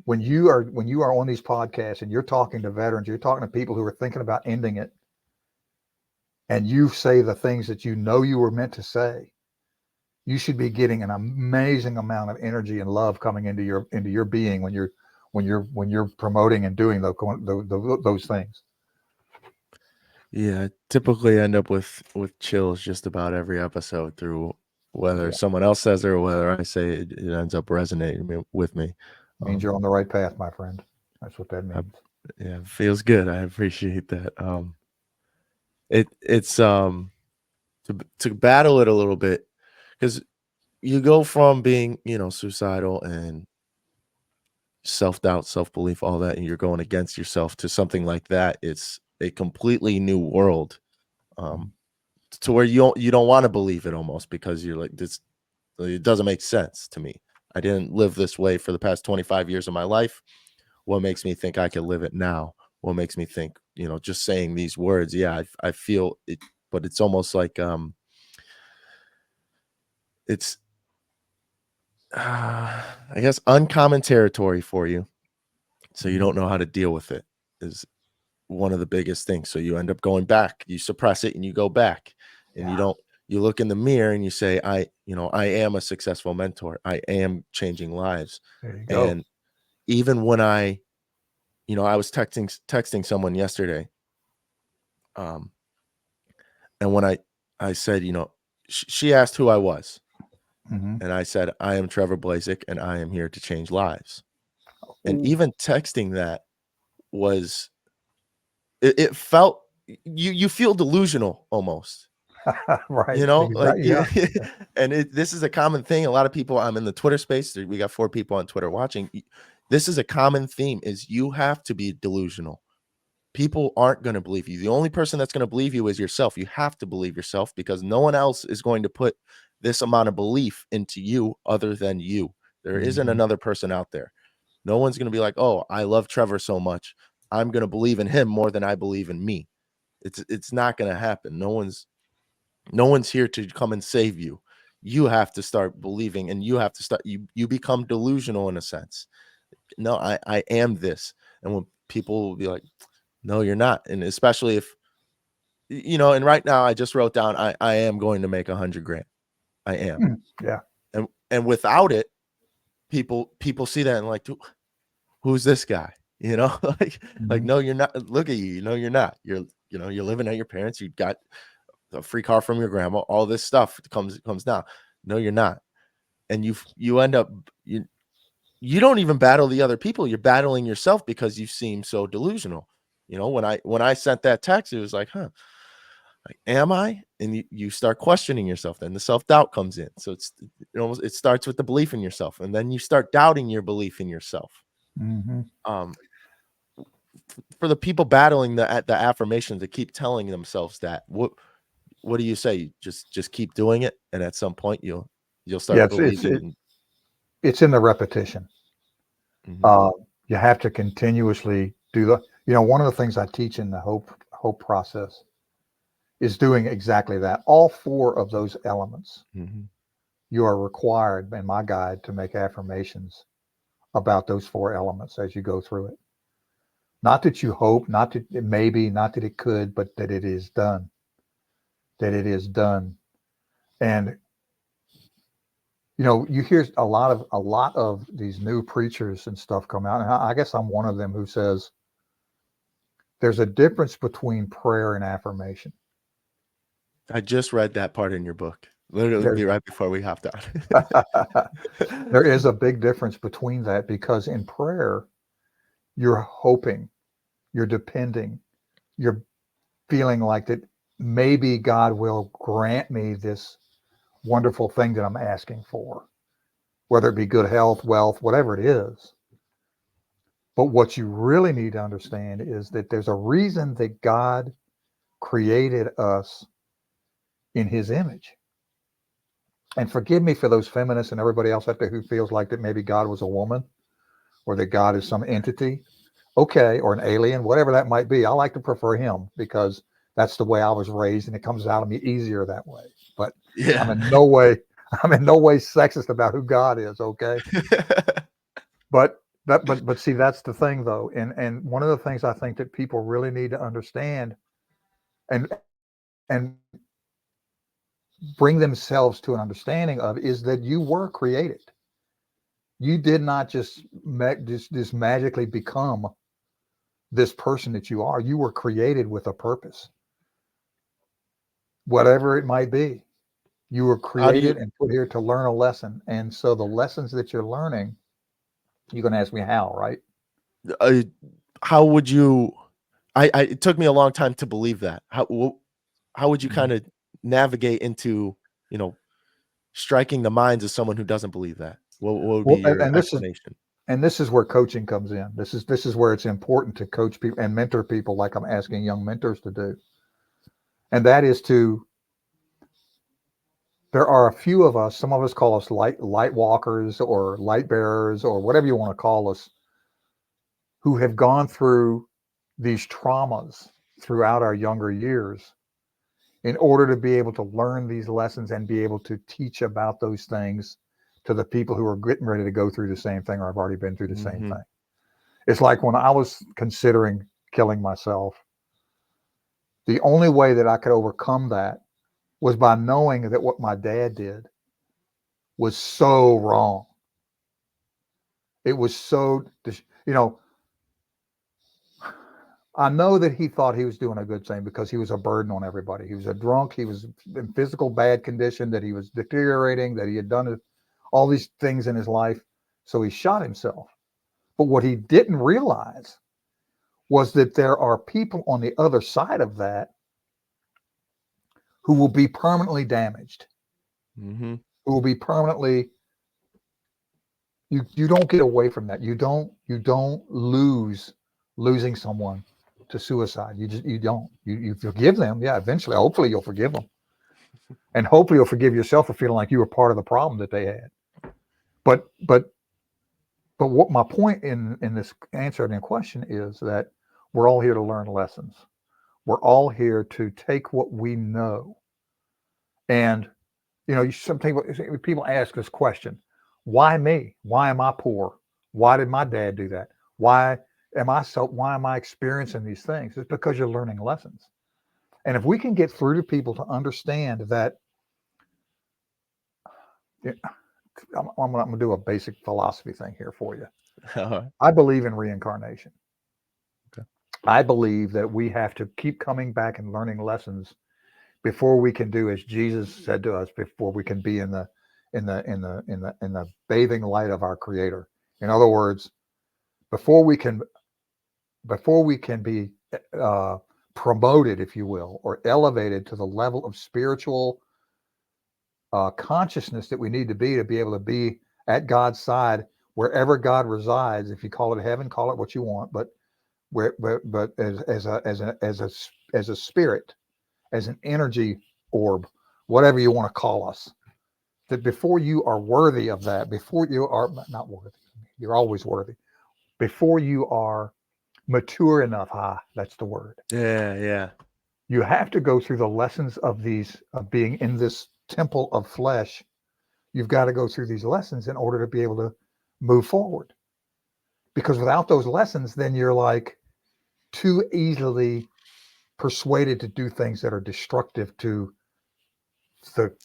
when you are on these podcasts and you're talking to veterans, you're talking to people who are thinking about ending it, and you say the things that you know you were meant to say, you should be getting an amazing amount of energy and love coming into your being when you're promoting and doing those things. Yeah. I typically end up with chills just about every episode through whether Yeah, someone else says it or whether I say it, it ends up resonating with me. means you're on the right path, my friend. That's what that I, means. yeah, it feels good. I appreciate that. It's to battle it a little bit, because you go from being, suicidal and self-doubt, self-belief, all that, and you're going against yourself to something like that. It's a completely new world, um, to where you don't want to believe it, almost, because you're like, this, it doesn't make sense to me. I didn't live this way for the past 25 years of my life. What makes me think I can live it now? What makes me think, just saying these words, yeah, I feel it, but it's almost like, it's I guess uncommon territory for you, so you Mhm. don't know how to deal with it, is one of the biggest things. So you end up going back, you suppress it and you go back, and Yeah, you look in the mirror and you say, I am a successful mentor. I am changing lives. there you go. And even when I was texting someone yesterday, um, and when I said, she asked who I was, Hmm. and I said, I am Trevor Blazek, and I am here to change lives. And Ooh. even texting that was, it felt, you feel delusional almost, Right. like, Exactly. Yeah. and this is a common thing. A lot of people, I'm in the Twitter space, we got 4 people on Twitter watching. This is a common theme, is you have to be delusional. People aren't going to believe you. The only person that's going to believe you is yourself. You have to believe yourself, because no one else is going to put this amount of belief into you other than you. There isn't Hmm. another person out there. No one's going to be like, oh, I love Trevor so much, I'm going to believe in him more than I believe in me. It's not going to happen. No one's here to come and save you. You have to start believing, and you have to start, you become delusional in a sense. No, I am this. And when people will be like, no, you're not. And especially if, and right now I just wrote down, I am going to make 100 grand. I am. Yeah. And without it, people see that and like, who's this guy? Like, Hmm. no, you're not. Look at you. You're not. You're living at your parents. You got a free car from your grandma. All this stuff comes down. No, you're not. And you end up, you don't even battle the other people. You're battling yourself, because you seem so delusional. When I sent that text, it was like, huh, like, am I? And you start questioning yourself. Then the self-doubt comes in. So it starts with the belief in yourself, and then you start doubting your belief in yourself. Hmm. Um, for the people battling the affirmations, that keep telling themselves that, what do you say? Just keep doing it, and at some point you'll Yeah. start believing. It's in the repetition. Mhm, Uh, you have to continuously do the. One of the things I teach in the hope process is doing exactly that. All 4 of those elements, mhm, you are required in my guide to make affirmations about those 4 elements as you go through it. Not that you hope, not that it may be, not that it could, but that it is done. that it is done. And you hear a lot of these new preachers and stuff come out, and I guess I'm one of them, who says there's a difference between prayer and affirmation. I just read that part in your book, literally There's right before we hopped on. there is a big difference between that, because in prayer, you're hoping, you're depending, you're feeling like that maybe God will grant me this wonderful thing that I'm asking for, whether it be good health, wealth, whatever it is. But what you really need to understand is that there's a reason that God created us in his image. And forgive me for those feminists and everybody else out there who feels like that maybe God was a woman, or that God is some entity, okay, or an alien, whatever that might be. I like to prefer him, because that's the way I was raised, and it comes out of me easier that way. But I'm Yeah. in no way, I'm in no way sexist about who God is, okay? But but see, that's the thing though. And one of the things I think that people really need to understand, and bring themselves to an understanding of, is that you were created. You did not just magically become this person that you are. You were created with a purpose, whatever it might be. You were How do you created and put here to learn a lesson. And so the lessons that you're learning, you're going to ask me how, right? uh, how would you I it took me a long time to believe that. How would you Mhm. kind of navigate into, you know, striking the minds of someone who doesn't believe that? What would be Well, your and explanation? this is where coaching comes in. This is where it's important to coach people and mentor people, like I'm asking young mentors to do. And that is to, there are a few of us, some of us call us light walkers or light bearers or whatever you want to call us, who have gone through these traumas throughout our younger years in order to be able to learn these lessons and be able to teach about those things to the people who are getting ready to go through the same thing, or have already been through the same Mhm. thing. It's like when I was considering killing myself, the only way that I could overcome that was by knowing that what my dad did was so wrong. It was so, you know, I know that he thought he was doing a good thing because he was a burden on everybody. He was a drunk. He was in physical bad condition, that he was deteriorating, that he had done all these things in his life. So he shot himself. But what he didn't realize was that there are people on the other side of that who will be permanently damaged, Mhm. who will be permanently, you don't get away from that. You don't losing someone to suicide. You don't. You forgive them. Yeah, eventually, hopefully you'll forgive them. And hopefully you'll forgive yourself for feeling like you were part of the problem that they had. But but but what my point in this answer and question is that we're all here to learn lessons. We're all here to take what we know. And some people ask this question: why me? Why am I poor? Why did my dad do that? Why am I experiencing these things? It's because you're learning lessons. And if we can get through to people to understand that, yeah, I'm going to do a basic philosophy thing here for you. Uh-huh. I believe in reincarnation. Okay. I believe that we have to keep coming back and learning lessons before we can do as Jesus said to us, before we can be in the bathing light of our Creator. In other words, before we can be uh, promoted, if you will, or elevated to the level of spiritual consciousness that we need to be able to be at God's side, wherever God resides. If you call it heaven, call it what you want, but as a spirit, as an energy orb, whatever you want to call us, that before you are worthy of that, before you are not worthy, you're always worthy. Before you are mature enough, that's the word. Yeah, yeah. You have to go through the lessons of being in this temple of flesh. You've got to go through these lessons in order to be able to move forward. Because without those lessons, then you're like too easily persuaded to do things that are destructive to the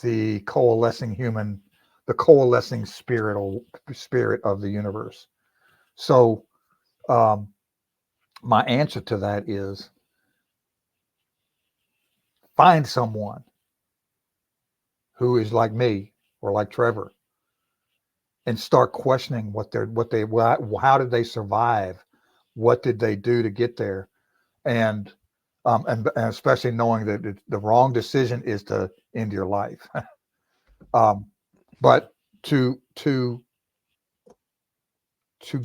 the coalescing human, the coalescing spirit of the universe. So um, my answer to that is find someone who is like me or like Trevor and start questioning how did they survive? What did they do to get there? And and especially knowing that the wrong decision is to end your life. um, but to to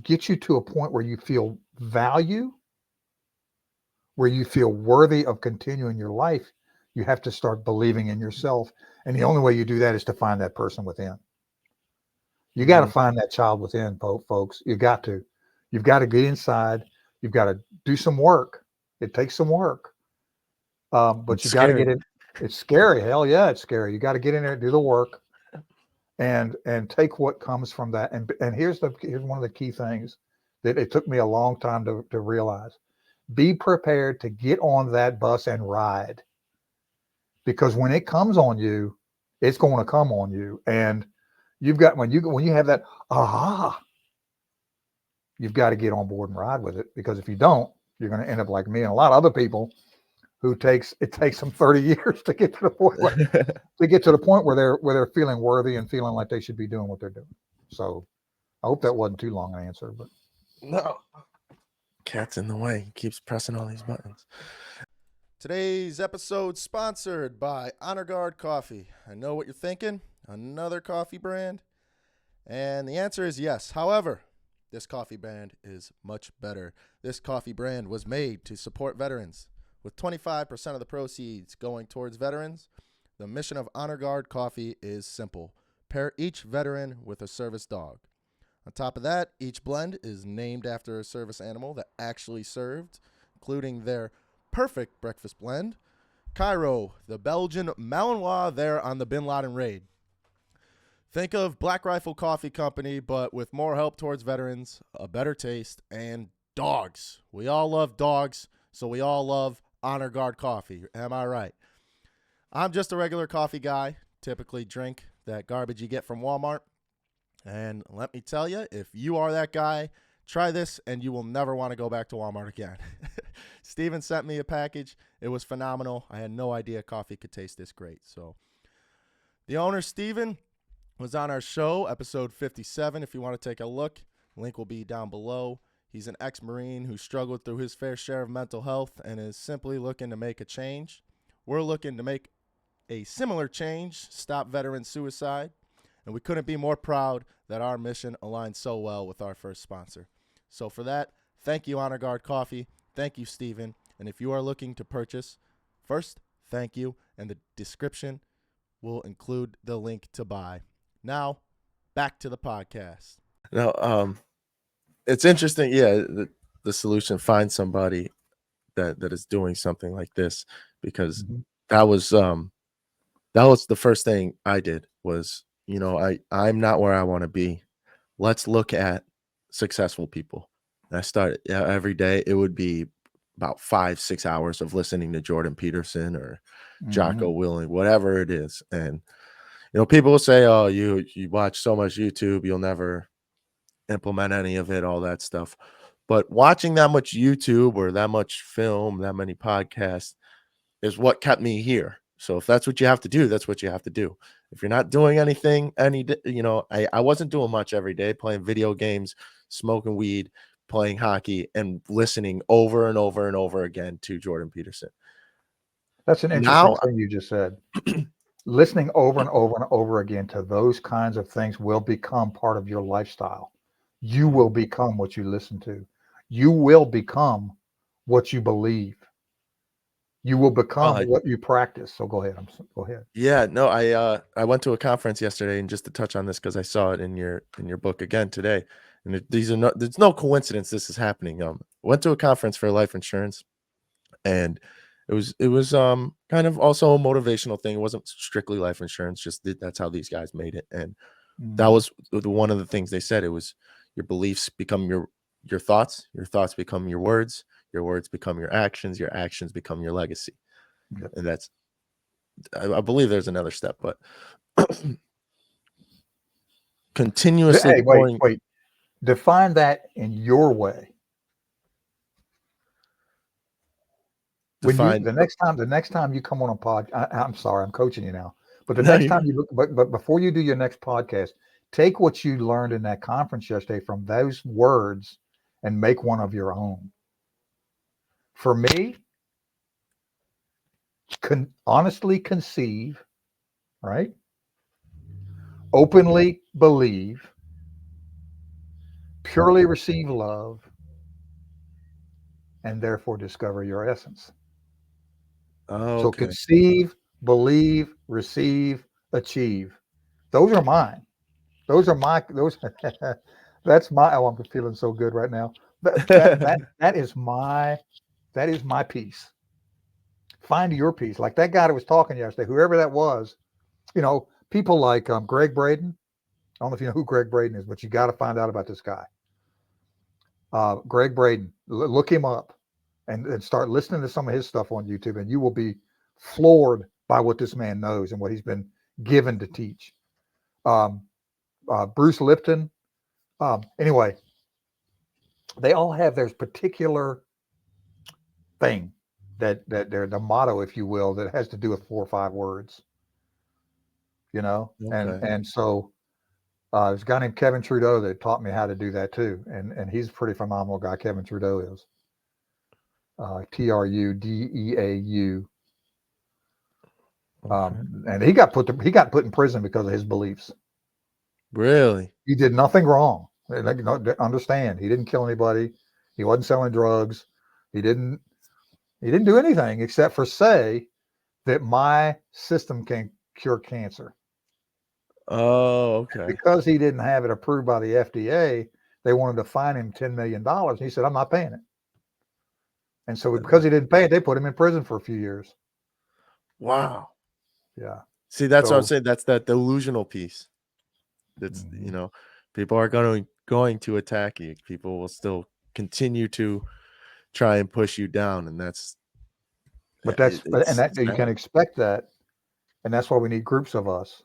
get you to a point where you feel value, where you feel worthy of continuing your life, you have to start believing in yourself. And the only way you do that is to find that person within. You got to Mhm. find that child within, folks. You got to. You've got to get inside. You've got to do some work. It takes some work, but It's you got to scary. get it. It's scary. Hell yeah, it's scary. You got to get in there, do the work, and take what comes from that. And here's one of the key things that it took me a long time to realize. Be prepared to get on that bus and ride, because when it comes on you, it's going to come on you. And you've got when you have that aha, you've got to get on board and ride with it, because if you don't, you're going to end up like me and a lot of other people who takes them 30 years to get to the point where they're feeling worthy and feeling like they should be doing what they're doing. So I hope that wasn't too long an answer, but No. Cat's in the way. He keeps pressing all these buttons. Today's episode sponsored by Honor Guard Coffee. I know what you're thinking. Another coffee brand? And the answer is yes. However, this coffee brand is much better. This coffee brand was made to support veterans. With 25% of the proceeds going towards veterans, the mission of Honor Guard Coffee is simple. Pair each veteran with a service dog. On top of that, each blend is named after a service animal that actually served, including their perfect breakfast blend, Cairo, the Belgian Malinois there on the Bin Laden raid. Think of Black Rifle Coffee Company, but with more help towards veterans, a better taste, and dogs. We all love dogs, so we all love Honor Guard Coffee. Am I right? I'm just a regular coffee guy, typically drink that garbage you get from Walmart. And let me tell you, if you are that guy, try this and you will never want to go back to Walmart again. Steven sent me a package. It was phenomenal. I had no idea coffee could taste this great. So the owner, Steven, was on our show, episode 57. If you want to take a look, link will be down below. He's an ex-Marine who struggled through his fair share of mental health and is simply looking to make a change. We're looking to make a similar change, stop veteran suicide, and we couldn't be more proud that our mission aligns so well with our first sponsor. So for that, thank you, Honor Guard Coffee. Thank you, Steven. And if you are looking to purchase, first, thank you, and the description will include the link to buy. Now, back to the podcast. Now, it's interesting. Yeah, the solution, find somebody that is doing something like this, because mm-hmm. that was the first thing I did was, I'm not where I want to be. Let's look at successful people. And I started every day. It would be about 5-6 hours of listening to Jordan Peterson or Jocko Willing, whatever it is. And people will say, "Oh, you watch so much YouTube, you'll never implement any of it," all that stuff. But watching that much YouTube or that much film, that many podcasts is what kept me here. So if that's what you have to do, that's what you have to do. If you're not doing anything, I wasn't doing much every day, playing video games, smoking weed, playing hockey, and listening over and over and over again to Jordan Peterson. That's an interesting Now, thing you just said. Listening over and over and over again to those kinds of things will become part of your lifestyle. You will become what you listen to. You will become what you believe. You will become I, what you practice. So go ahead. Go ahead. yeah, no, I went to a conference yesterday, and just to touch on this, because I saw it in your book again today, and there's no coincidence this is happening. Went to a conference for life insurance, and it was kind of also a motivational thing. It wasn't strictly life insurance, just that's how these guys made it. And that was one of the things they said. It was your beliefs become your thoughts become your words become your actions become your legacy. Yep. And I believe there's another step, but continuously Hey, pouring. wait. Define that in your way. When you Define. the next time you come on a pod, I'm sorry, I'm coaching you now. But the No, next you. time you look, but before you do your next podcast, take what you learned in that conference yesterday from those words and make one of your own. For me, honestly conceive, right? Openly believe, purely receive love, and therefore discover your essence. Oh, So okay. conceive, believe, receive, achieve. Those are mine. Those are my those. That's my. Oh, I'm feeling so good right now. That is my piece. Find your piece. Like that guy that was talking yesterday, whoever that was. People like Greg Braden. I don't know if you know who Greg Braden is, but you got to find out about this guy. Greg Braden. Look him up and start listening to some of his stuff on YouTube, and you will be floored by what this man knows and what he's been given to teach. Um, Bruce Lipton. Anyway, they all have their particular thing that they're the motto, if you will, that has to do with 4 or 5 words, and Okay. and so there's a guy named Kevin Trudeau that taught me how to do that too, and he's a pretty phenomenal guy. Kevin Trudeau is Trudeau, Okay. and he got put in prison because of his beliefs. Really? He did nothing wrong. Understand? He didn't kill anybody. He wasn't selling drugs. He didn't. He didn't do anything except for say that my system can cure cancer. Oh, okay. Because he didn't have it approved by the FDA, they wanted to fine him $10 million. He said, I'm not paying it. And so because he didn't pay it, they put him in prison for a few years. Wow. Yeah. See, that's what I'm So saying. That's that delusional piece. That's mhm. people are going to attack you. People will still continue to try and push you down, and that's But that's and that it's you can sad. expect that. And that's why we need groups of us.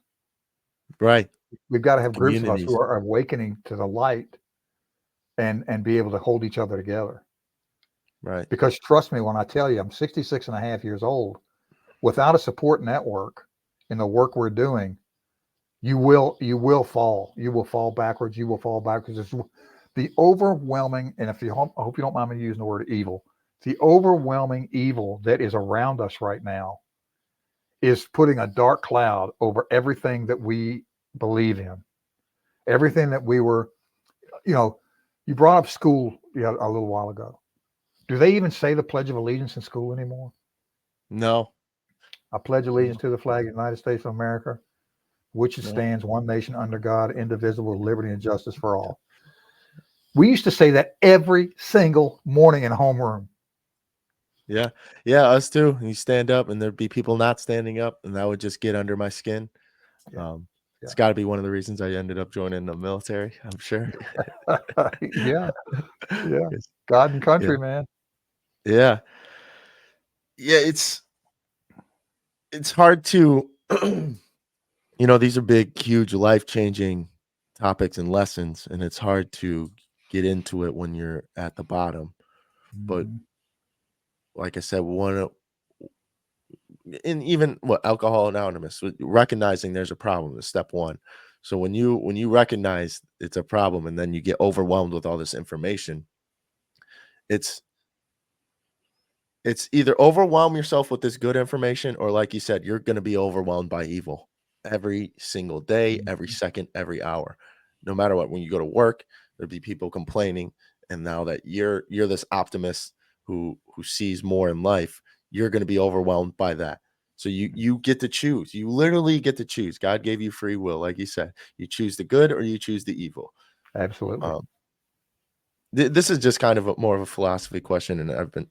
Right. We've got to have groups of us who Communities. are awakening to the light and be able to hold each other together. Right. Because trust me when I tell you, I'm 66 and a half years old. Without a support network in the work we're doing, you will fall. You will fall backwards. You will fall backwards. It's the overwhelming, and if you I hope you don't mind me using the word evil, the overwhelming evil that is around us right now is putting a dark cloud over everything that we believe in, everything that we were, you know, you brought up school a little while ago. Do they even say the Pledge of Allegiance in school anymore? No. I pledge allegiance No. to the flag of the United States of America, which it No. stands one nation under God, indivisible, with liberty and justice for all. We used to say that every single morning in homeroom. Yeah. Yeah, us too. You stand up and there'd be people not standing up, and that would just get under my skin. Yeah, Um, it's yeah, got to be one of the reasons I ended up joining the military, I'm sure. yeah, yeah. 'Cause- God and Yeah. country, man. Yeah. Yeah, it's hard to these are big, huge, life-changing topics and lessons, and it's hard to get into it when you're at the bottom. But Mhm. like I said, and even what Alcohol Anonymous, recognizing there's a problem is step one. So when you recognize it's a problem and then you get overwhelmed with all this information, it's it's either overwhelm yourself with this good information, or like you said, you're going to be overwhelmed by evil every single day, every Mhm. second, every hour. No matter what, when you go to work, there'll be people complaining, and now that you're this optimist who sees more in life, you're going to be overwhelmed by that. So you get to choose. You literally get to choose. God gave you free will, like you said. You choose the good or you choose the evil. Absolutely. Um, this is just kind of more of a philosophy question, and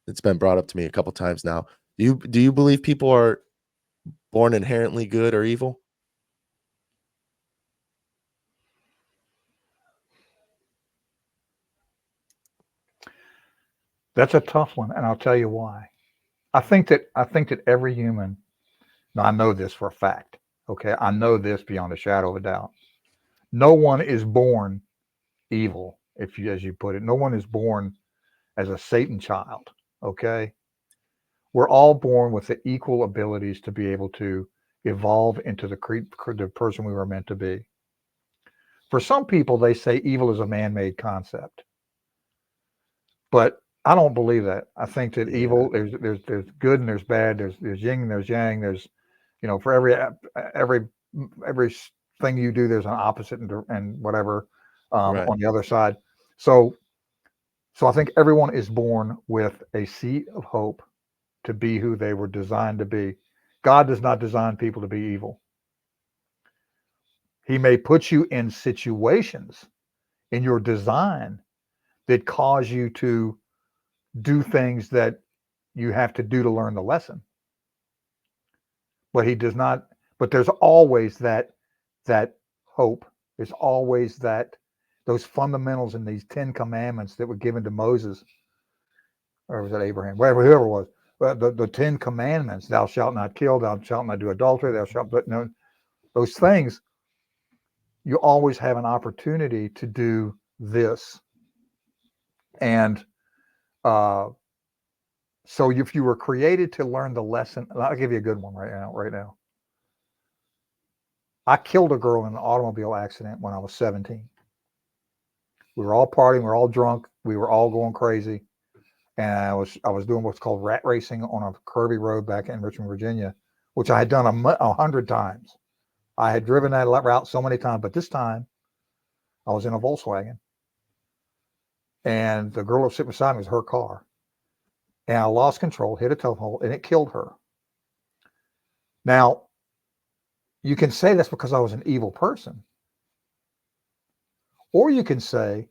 it's been brought up to me a couple times now. Do you believe people are born inherently good or evil? That's a tough one, and I'll tell you why. I think that every human Now, I know this for a fact. Okay. I know this beyond a shadow of a doubt. No one is born evil, if you, as you put it. No one is born as a Satan child. Okay. We're all born with the equal abilities to be able to evolve into the person we were meant to be. For some people, they say evil is a man-made concept, but I don't believe that. I think that Yeah. evil, there's good and there's bad. There's yin and there's yang. There's, for every every thing you do, there's an opposite and whatever Right. on the other side. So so I think everyone is born with a seed of hope to be who they were designed to be. God does not design people to be evil. He may put you in situations in your design that cause you to do things that you have to do to learn the lesson. But he does not, but there's always that hope. There's always those fundamentals in these 10 commandments that were given to Moses, or was it Abraham, whoever it was. The 10 commandments, thou shalt not kill, thou shalt not do adultery, thou shalt, but no, those things, you always have an opportunity to do this. And so if you were created to learn the lesson, I'll give you a good one right now. I killed a girl in an automobile accident when I was 17. We were all partying, we were all drunk, we were all going crazy. And I was doing what's called rat racing on a curvy road back in Richmond, Virginia, which I had done 100 times. I had driven that route so many times, but this time I was in a Volkswagen. And the girl that was sitting beside me was her car. And I lost control, hit a telephone pole, and it killed her. Now, you can say that's because I was an evil person. Or you can say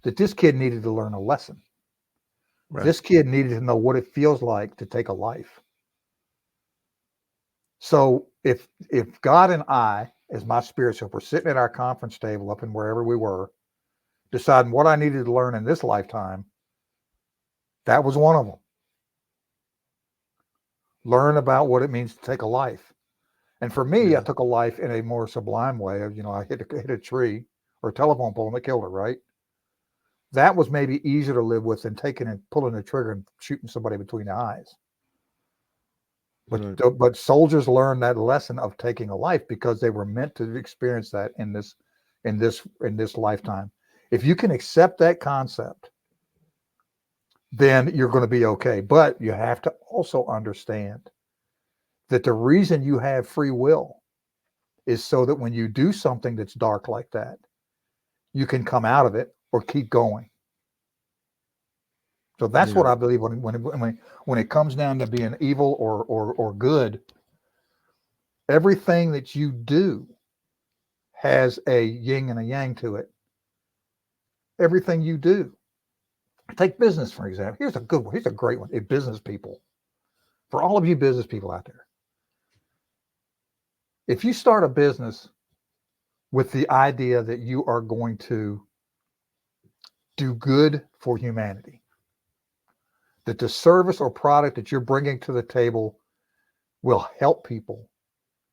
that this kid needed to learn a lesson. Right. This kid needed to know what it feels like to take a life. So if God and I, as my spirit self, were sitting at our conference table up in wherever we were, deciding what I needed to learn in this lifetime, that was one of them. Learn about what it means to take a life. And for me, I Yeah. took a life in a more sublime way of, I hit a tree or a telephone pole and it killed her, right? That was maybe easier to live with than taking and pulling the trigger and shooting somebody between the eyes. Right. But soldiers learned that lesson of taking a life because they were meant to experience that in this lifetime. If you can accept that concept, then you're going to be okay. But you have to also understand that the reason you have free will is so that when you do something that's dark like that, you can come out of it or keep going. So that's Yeah. what I believe when it comes down to being evil or good. Everything that you do has a yin and a yang to it. Everything you do. Take business, for example. Here's a good one. Here's a great one. Business people. For all of you business people out there, if you start a business with the idea that you are going to do good for humanity, that the service or product that you're bringing to the table will help people,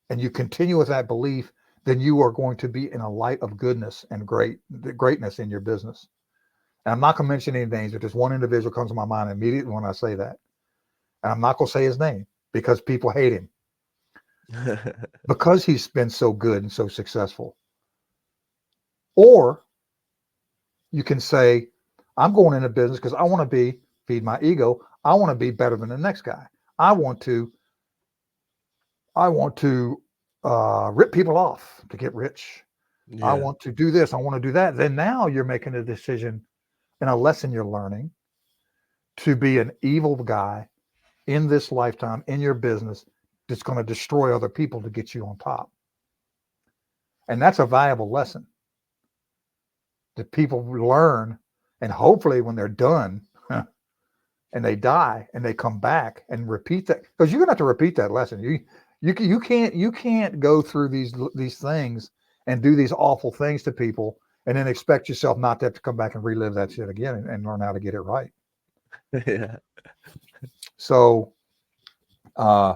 and you continue with that belief, then you are going to be in a light of goodness and greatness in your business. And I'm not going to mention any names, but there's one individual comes to my mind immediately when I say that. And I'm not going to say his name because people hate him because he's been so good and so successful. Or you can say, I'm going into business because I want to feed my ego. I want to be better than the next guy. I want to rip people off to get rich. I Yeah. want to do this. I want to do that. Then now you're making a decision and a lesson you're learning to be an evil guy in this lifetime, in your business, that's going to destroy other people to get you on top. And that's a valuable lesson that people learn. And hopefully when they're done and they die and they come back and repeat that, because you're going to have to repeat that lesson. You can't go through these things and do these awful things to people and then expect yourself not to have to come back and relive that shit again and learn how to get it right. Yeah. So, uh,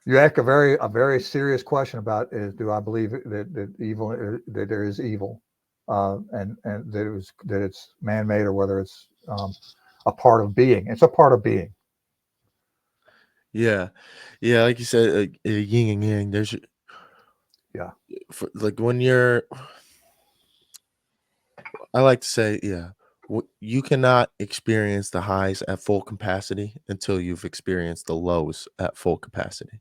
You ask a very serious question about is do I believe that evil that there is evil, and that it's man made or whether it's a part of being. It's a part of being. Yeah, yeah, like you said, yin and yang. Yeah. Like when you're, I like to say, yeah, you cannot experience the highs at full capacity until you've experienced the lows at full capacity.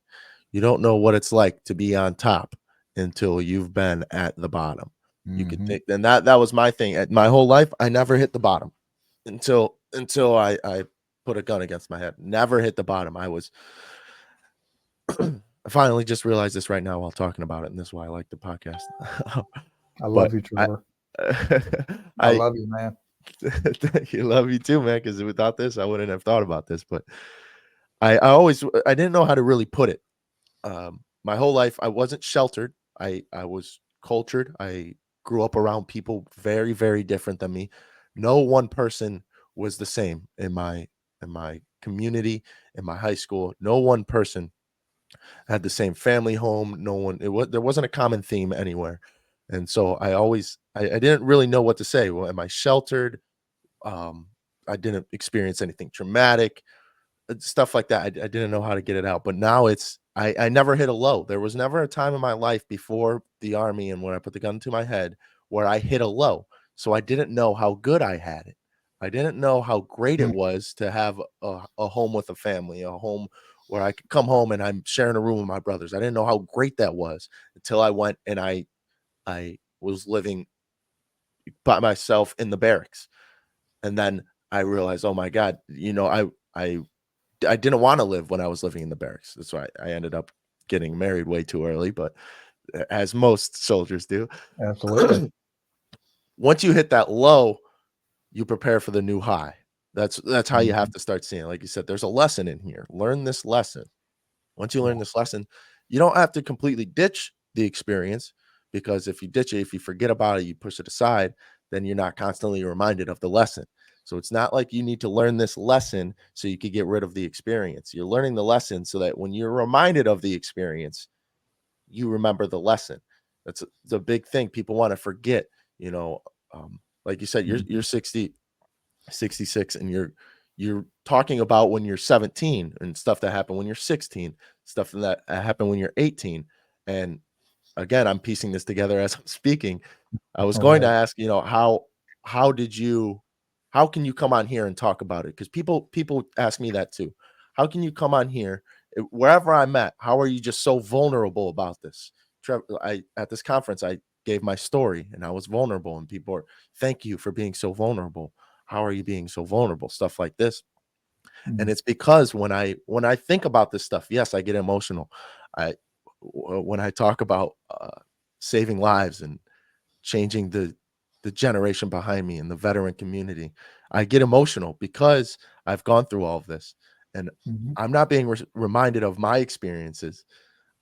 You don't know what it's like to be on top until you've been at the bottom. You could Hmm. think, and that was my thing. At my whole life, I never hit the bottom until I put a gun against my head. Never hit the bottom. I finally just realized this right now while talking about it, and this is why I like the podcast. I But love you, I, Trevor. I I love you, man. thank you, love you too, man. Because without this, I wouldn't have thought about this. But I didn't know how to really put it. My whole life, I wasn't sheltered. I was cultured. I grew up around people very very different than me. No one person was the same in my community, in my high school. No one person had the same family home. No one, there wasn't a common theme anywhere. And so I didn't really know what to say. Well, am I sheltered? Um, I didn't experience anything traumatic, stuff like that. I didn't know how to get it out. But now I never hit a low. There was never a time in my life before the army and when I put the gun to my head where I hit a low. So I didn't know how good I had it. I didn't know how great it Mm. was to have a home with a family, a home where I could come home and I'm sharing a room with my brothers. I didn't know how great that was until I went and I was living by myself in the barracks. And then I realized, oh my God, I I didn't want to live when I was living in the barracks. That's why I ended up getting married way too early, but as most soldiers do. Absolutely. Once you hit that low, you prepare for the new high. That's how you have Mhm. to start seeing. Like you said, there's a lesson in here. Learn this lesson. Once you learn Yeah. this lesson, you don't have to completely ditch the experience, because if you ditch it, if you forget about it, you push it aside, then you're not constantly reminded of the lesson. So it's not like you need to learn this lesson so you could get rid of the experience. You're learning the lesson so that when you're reminded of the experience, you remember the lesson. That's the big thing. People want to forget, you know, like you said, you're Mhm. 60, 66, and you're talking about when you're 17 and stuff that happened when you're 16, stuff that happened when you're 18. And again, I'm piecing this together as I'm speaking. I was going to Okay. ask, how did you how can you come on here and talk about it? Because people ask me that too. How can you come on here, wherever I'm at? How are you just so vulnerable about this? Trevor, I at this conference, I gave my story and I was vulnerable, and people are, thank you for being so vulnerable. How are you being so vulnerable? Stuff like this. And Mm. it's because when I think about this stuff, yes, I get emotional. I when I talk about saving lives and changing the generation behind me and the veteran community, I get emotional because I've gone through all of this, and Mhm. I'm not being reminded of my experiences.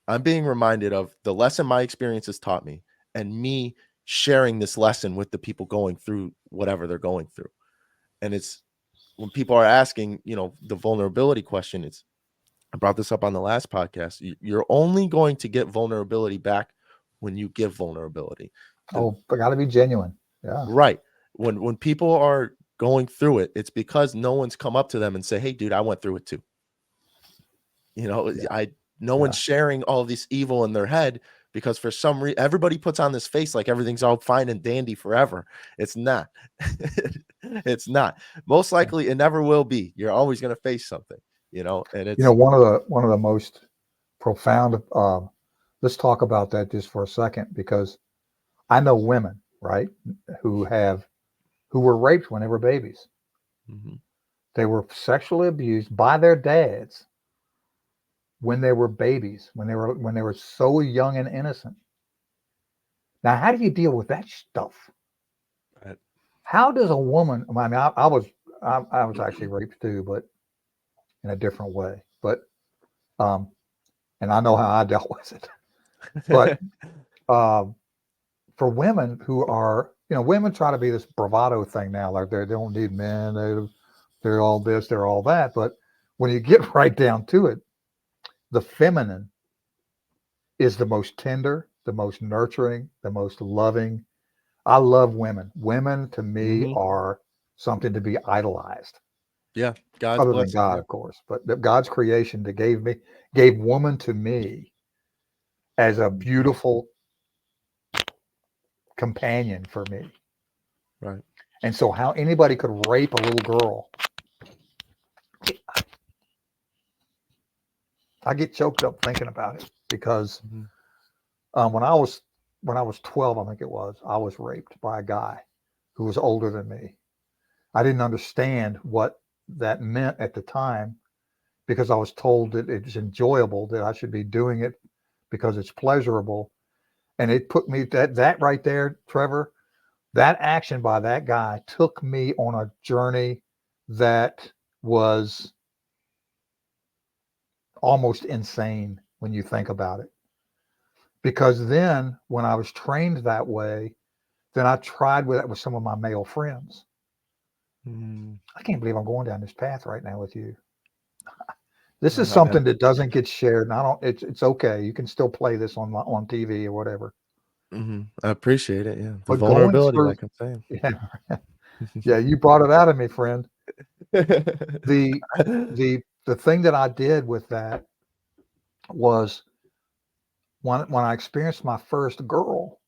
I'm being reminded of the lesson my experiences taught me, and me sharing this lesson with the people going through whatever they're going through. And it's when people are asking, the vulnerability question, it's, I brought this up on the last podcast. You're only going to get vulnerability back when you give vulnerability. The Oh, I got to be genuine. Yeah. Right. When people are going through it, it's because no one's come up to them and say, "Hey, dude, I went through it too." Yeah. I no one's Yeah. sharing all this evil in their head, because for some reason everybody puts on this face like everything's all fine and dandy forever. It's not. It's not. Most Yeah. likely, it never will be. You're always going to face something, and You know, it's one of the most profound. Let's talk about that just for a second, because I know women, right, who have who were raped when they were babies. Mhm. They were sexually abused by their dads when they were babies, when they were so young and innocent. Now, how do you deal with that stuff? Right. How does a woman? I mean, I was actually raped too, but in a different way. But um, and I know how I dealt with it. But um, for women who are, women try to be this bravado thing now, like they don't need men, they're all this, they're all that. But when you get right down to it, the feminine is the most tender, the most nurturing, the most loving. I love women. Women to me Hmm. are something to be idolized, Yeah, God's other than blessing. God, Yeah. of course. But God's creation that gave woman to me as a Mhm. beautiful companion for me. Right. And so how anybody could rape a little girl, I get choked up thinking about it because Hmm. when I was 12, I think it was, I was raped by a guy who was older than me. I didn't understand what that meant at the time because I was told that it's enjoyable, that I should be doing it because it's pleasurable. And it put me that right there, Trevor, that action by that guy took me on a journey that was almost insane when you think about it. Because then when I was trained that way, then I tried with that with some of my male friends. Mm. I can't believe I'm going down this path right now with you. This is I something that doesn't appreciate it. get shared, and I don't. It's okay. You can still play this on TV or whatever. I appreciate it. Yeah, the But going vulnerability, through, like I'm saying. yeah, yeah, you brought it out of me, friend. The the thing that I did with that was when I experienced my first girl,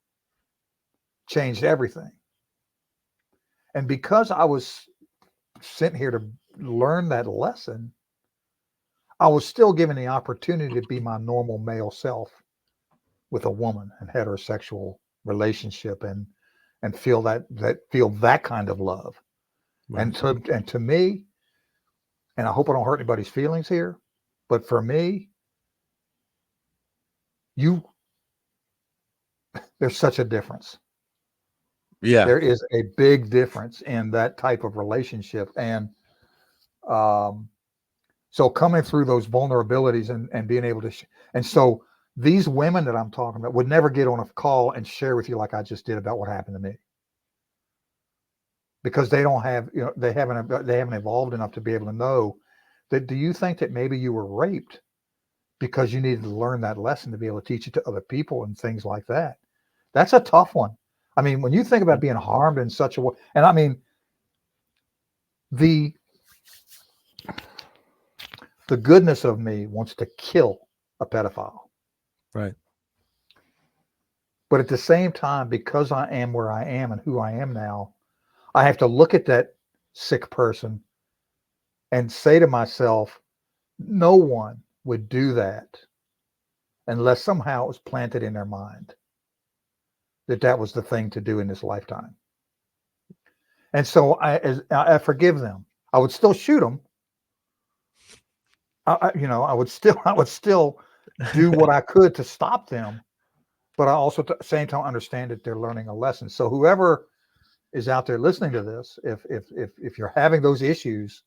changed everything. And because I was sent here to learn that lesson, I was still given the opportunity to be my normal male self with a woman and heterosexual relationship and feel that kind of love. Right. And to me, and I hope I don't hurt anybody's feelings here, but for me, you there's such a difference. Yeah. There is a big difference in that type of relationship. And um, so coming through those vulnerabilities and being able to, and so these women that I'm talking about would never get on a call and share with you like I just did about what happened to me because they don't have, they haven't evolved enough to be able to know that. Do you think that maybe you were raped because you needed to learn that lesson to be able to teach it to other people and things like that? That's a tough one. I mean, when you think about being harmed in such a way, and I mean, the the goodness of me wants to kill a pedophile. Right. But at the same time, because I am where I am and who I am now, I have to look at that sick person and say to myself, no one would do that unless somehow it was planted in their mind that that was the thing to do in this lifetime. And so I forgive them. I would still shoot them. I would still do what I could to stop them. But I also at the same time understand that they're learning a lesson. So whoever is out there listening to this, if you're having those issues,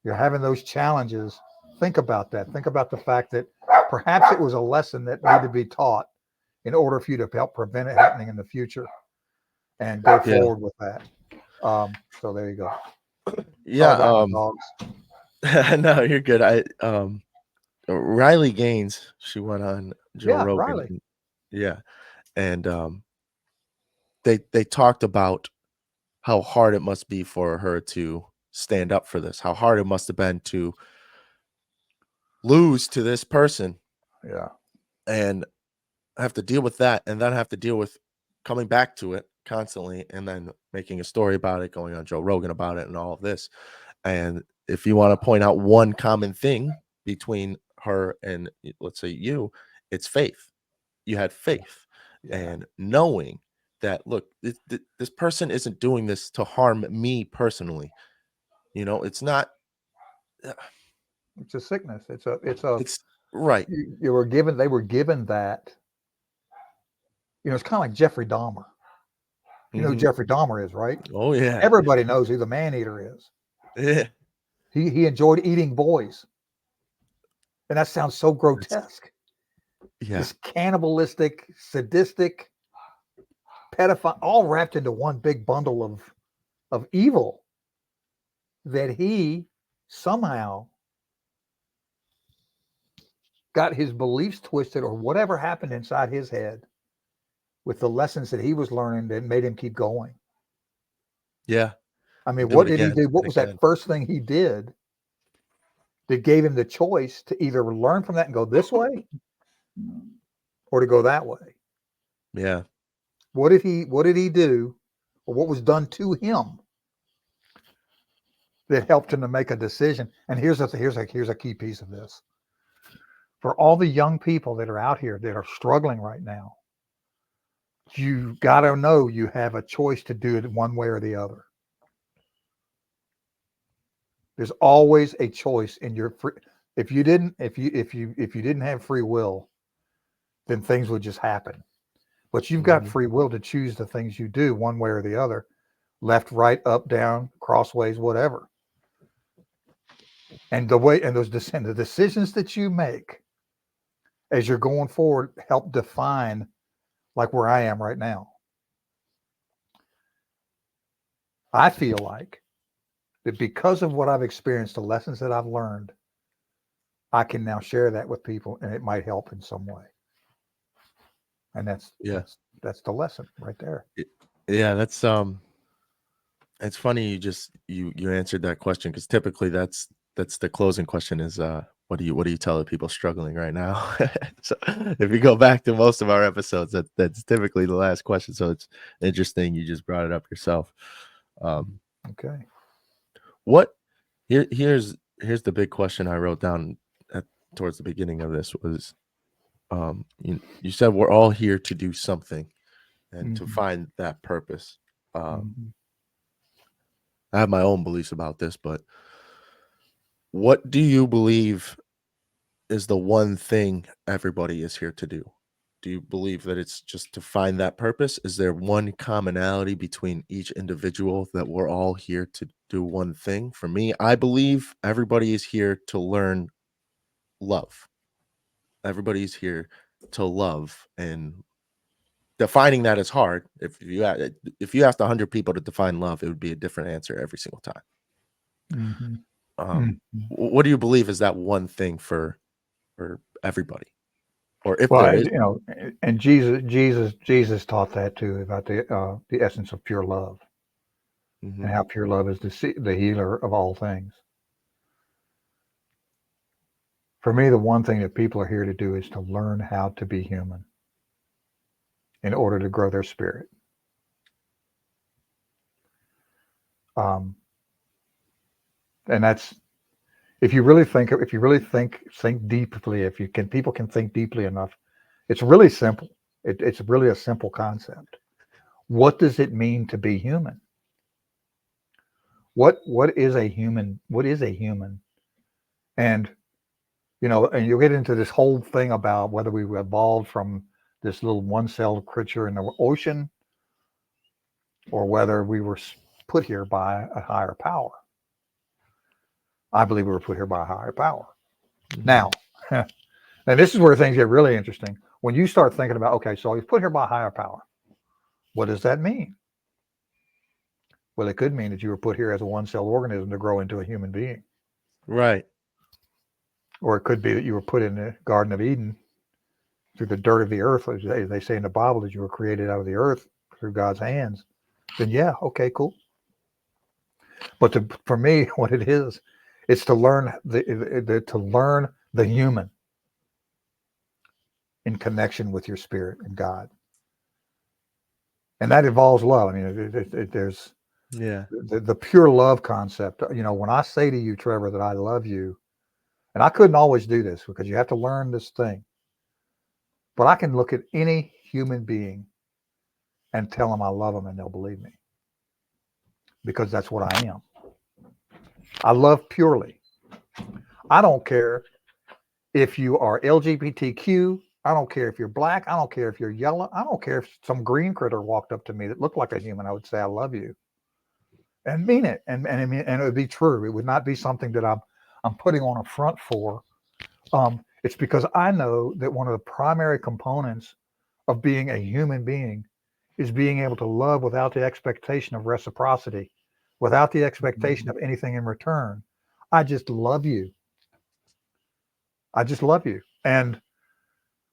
you're having those challenges, think about that. Think about the fact that perhaps it was a lesson that needed to be taught in order for you to help prevent it happening in the future and go Yeah. forward with that. So there you go. That's all Yeah. I got, my dogs. No, you're good. Riley Gaines, she went on Joe Yeah, Rogan. Riley. Yeah. And they talked about how hard it must be for her to stand up for this, how hard it must have been to lose to this person Yeah, and have to deal with that and then have to deal with coming back to it constantly and then making a story about it, going on Joe Rogan about it and all of this. And if you want to point out one common thing between her and let's say you, it's faith. You had faith yeah. and knowing that, look, this person isn't doing this to harm me personally. It's not, uh, It's a sickness. It's a it's right. they were given that. It's kind of like Jeffrey Dahmer. You know who Hmm. Jeffrey Dahmer is, right? Oh, yeah. Everybody knows who the man eater is. Yeah. He enjoyed eating boys. And that sounds so That's, grotesque. yeah. This cannibalistic, sadistic, pedophile, all wrapped into one big bundle of evil that he somehow got his beliefs twisted or whatever happened inside his head with the lessons that he was learning that made him keep going. Yeah. I mean, Do it what did he again do? What and was that again. first thing he did that gave him the choice to either learn from that and go this way or to go that way? Yeah. What did he do, or what was done to him that helped him to make a decision? And here's a key piece of this. For all the young people that are out here that are struggling right now, you got to know you have a choice to do it one way or the other. There's always a choice in your free. If you didn't have free will, then things would just happen. But you've got Mhm. free will to choose the things you do one way or the other, left, right, up, down, crossways, whatever. And the decisions that you make as you're going forward help define like where I am right now. I feel like that because of what I've experienced, the lessons that I've learned, I can now share that with people and it might help in some way. And that's Yeah. that's that's the lesson right there. Y- Yeah, that's it's funny you answered that question because typically that's the closing question is what do you tell the people struggling right now? So if you go back to most of our episodes, that's typically the last question. So it's interesting you just brought it up yourself. Um, Okay. what here's the big question I wrote down at towards the beginning of this was you said we're all here to do something and to Mm-hmm. find that purpose. Um, Mm-hmm. I have my own beliefs about this, but what do you believe is the one thing everybody is here to do? Do you believe that it's just to find that purpose? Is there one commonality between each individual that we're all here to do one thing? For me, I believe everybody is here to learn love. Everybody's here to love, and defining that is hard. If you asked 100 people to define love, it would be a different answer every single time. Mm-hmm. Um, Mm-hmm. what do you believe is that one thing for everybody, or if Well, there is one? and Jesus taught that too about the essence of pure love and Mhm. how pure love is the healer of all things. For me, the one thing that people are here to do is to learn how to be human in order to grow their spirit. Um, and that's if you really think deeply, if you can, people can think deeply enough. It's really simple. It's really a simple concept. What does it mean to be human? What is a human? What is a human? And and you'll get into this whole thing about whether we evolved from this little one-celled creature in the ocean or whether we were put here by a higher power. I believe we were put here by a higher power. Now, Mhm. and this is where things get really interesting. When you start thinking about, okay, so he's put here by a higher power. What does that mean? Well, it could mean that you were put here as a one-celled organism to grow into a human being. Right. Or it could be that you were put in the Garden of Eden through the dirt of the earth, as they say in the Bible, that you were created out of the earth through God's hands. Then yeah, okay, cool. But for me, what it is, it's to learn the human in connection with your spirit and God, and that involves love. I mean, there's Yeah. the pure love concept. When I say to you, Trevor, that I love you, and I couldn't always do this because you have to learn this thing, but I can look at any human being and tell them I love them, and they'll believe me because that's what I am. I love purely. I don't care if you are LGBTQ. I don't care if you're black. I don't care if you're yellow. I don't care if some green critter walked up to me that looked like a human. I would say I love you and mean it, and it would be true. It would not be something that I'm putting on a front for. It's because I know that one of the primary components of being a human being is being able to love without the expectation of reciprocity, without the expectation Mhm. of anything in return. I just love you. I just love you. And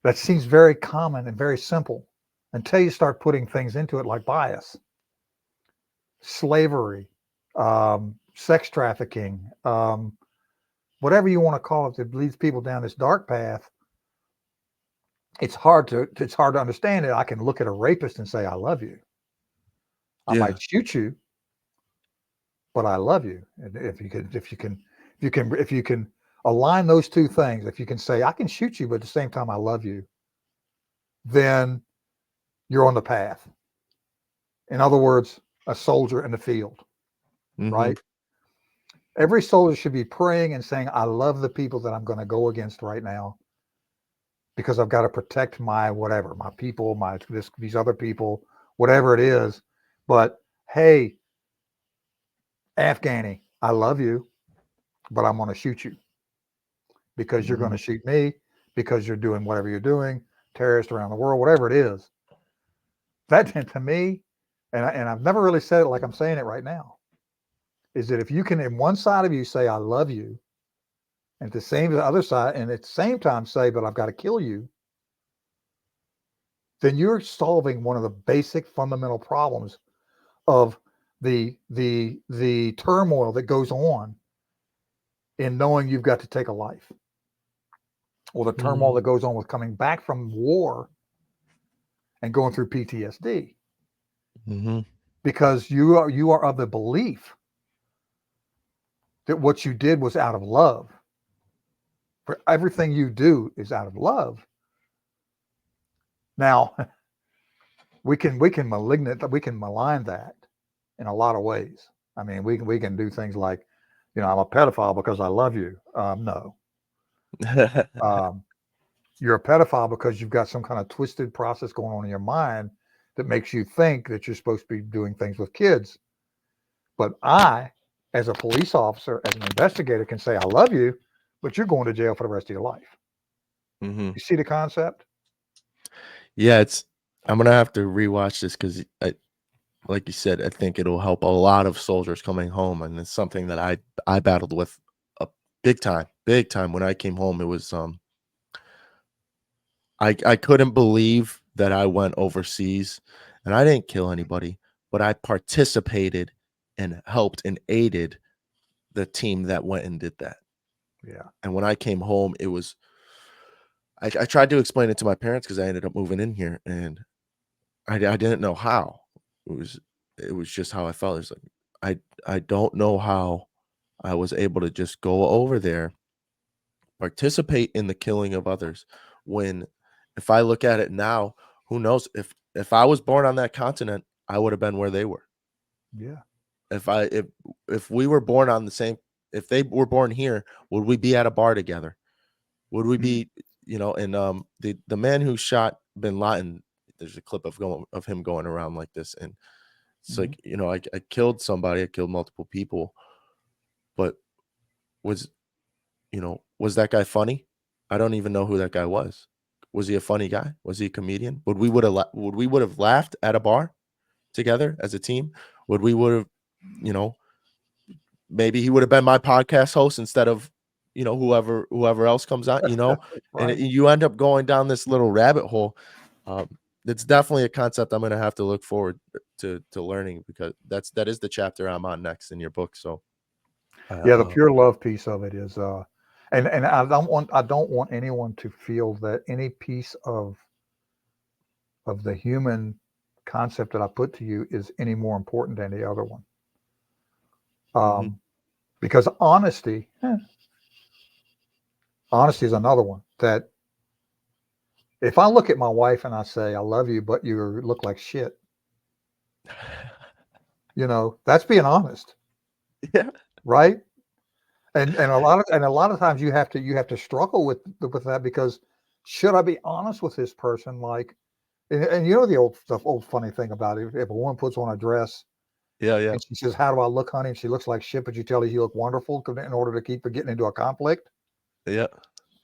that seems very common and very simple until you start putting things into it like bias, slavery, sex trafficking, whatever you want to call it, that leads people down this dark path. It's hard to understand it. I can look at a rapist and say, I love you. I Yeah. might shoot you, but I love you. And if you can align those two things, if you can say, I can shoot you, but at the same time, I love you, then you're on the path. In other words, a soldier in the field, Mm-hmm. right? Every soldier should be praying and saying, I love the people that I'm going to go against right now because I've got to protect my whatever, my people, these other people, whatever it is. But hey, Afghani, I love you, but I'm going to shoot you because you're going Mm-hmm. to shoot me because you're doing whatever you're doing, terrorists around the world, whatever it is. That to me, and I've never really said it like I'm saying it right now, is that if you can, in one side of you say, I love you, and at the other side, and at the same time say, but I've got to kill you, then you're solving one of the basic fundamental problems of the turmoil that goes on in knowing you've got to take a life, or the turmoil Mm-hmm. that goes on with coming back from war and going through PTSD, Mm-hmm. because you are of the belief that what you did was out of love. For everything you do is out of love. Now, we can malign that in a lot of ways. I mean, we can do things like, I'm a pedophile because I love you. No, um, you're a pedophile because you've got some kind of twisted process going on in your mind that makes you think that you're supposed to be doing things with kids. But I, as a police officer, as an investigator, can say I love you, but you're going to jail for the rest of your life. Mm-hmm. You see the concept? Yeah, I'm gonna have to rewatch this because like you said, I think it'll help a lot of soldiers coming home, and it's something that I battled with a big time when I came home. It was I couldn't believe that I went overseas, and I didn't kill anybody, but I participated and helped and aided the team that went and did that. Yeah. And when I came home, it was I tried to explain it to my parents because I ended up moving in here, and I didn't know how. It was it was just how I felt. It's like I don't know how I was able to just go over there, participate in the killing of others. When if I look at it now, who knows if I was born on that continent, I would have been where they were. Yeah. If I if we were born on the same if they were born here, would we be at a bar together? Would we Mm. be, and the man who shot bin Laden, there's a clip of him going around like this, and it's Mhm. like, I killed somebody, I killed multiple people, but was was that guy funny? I don't even know who that guy was. Was he a funny guy? Was he a comedian? Would we would have laughed at a bar together as a team? Would we would have, you know, maybe he would have been my podcast host instead of, whoever else comes out, and Right. you end up going down this little rabbit hole. Um, it's definitely a concept I'm going to have to look forward to learning because that is the chapter I'm on next in your book. So, Yeah, the uh, pure love piece of it is, and I don't want anyone to feel that any piece of the human concept that I put to you is any more important than the other one. mhm, Because honesty is another one that if I look at my wife and I say, I love you, but you look like shit, that's being honest, yeah, right? And a lot of times you have to struggle with that, because should I be honest with this person? Like, and the old funny thing about it, if a woman puts on a dress yeah, yeah, and she says, "How do I look, honey?" and she looks like shit, but you tell her you look wonderful in order to keep her getting into a conflict. yeah,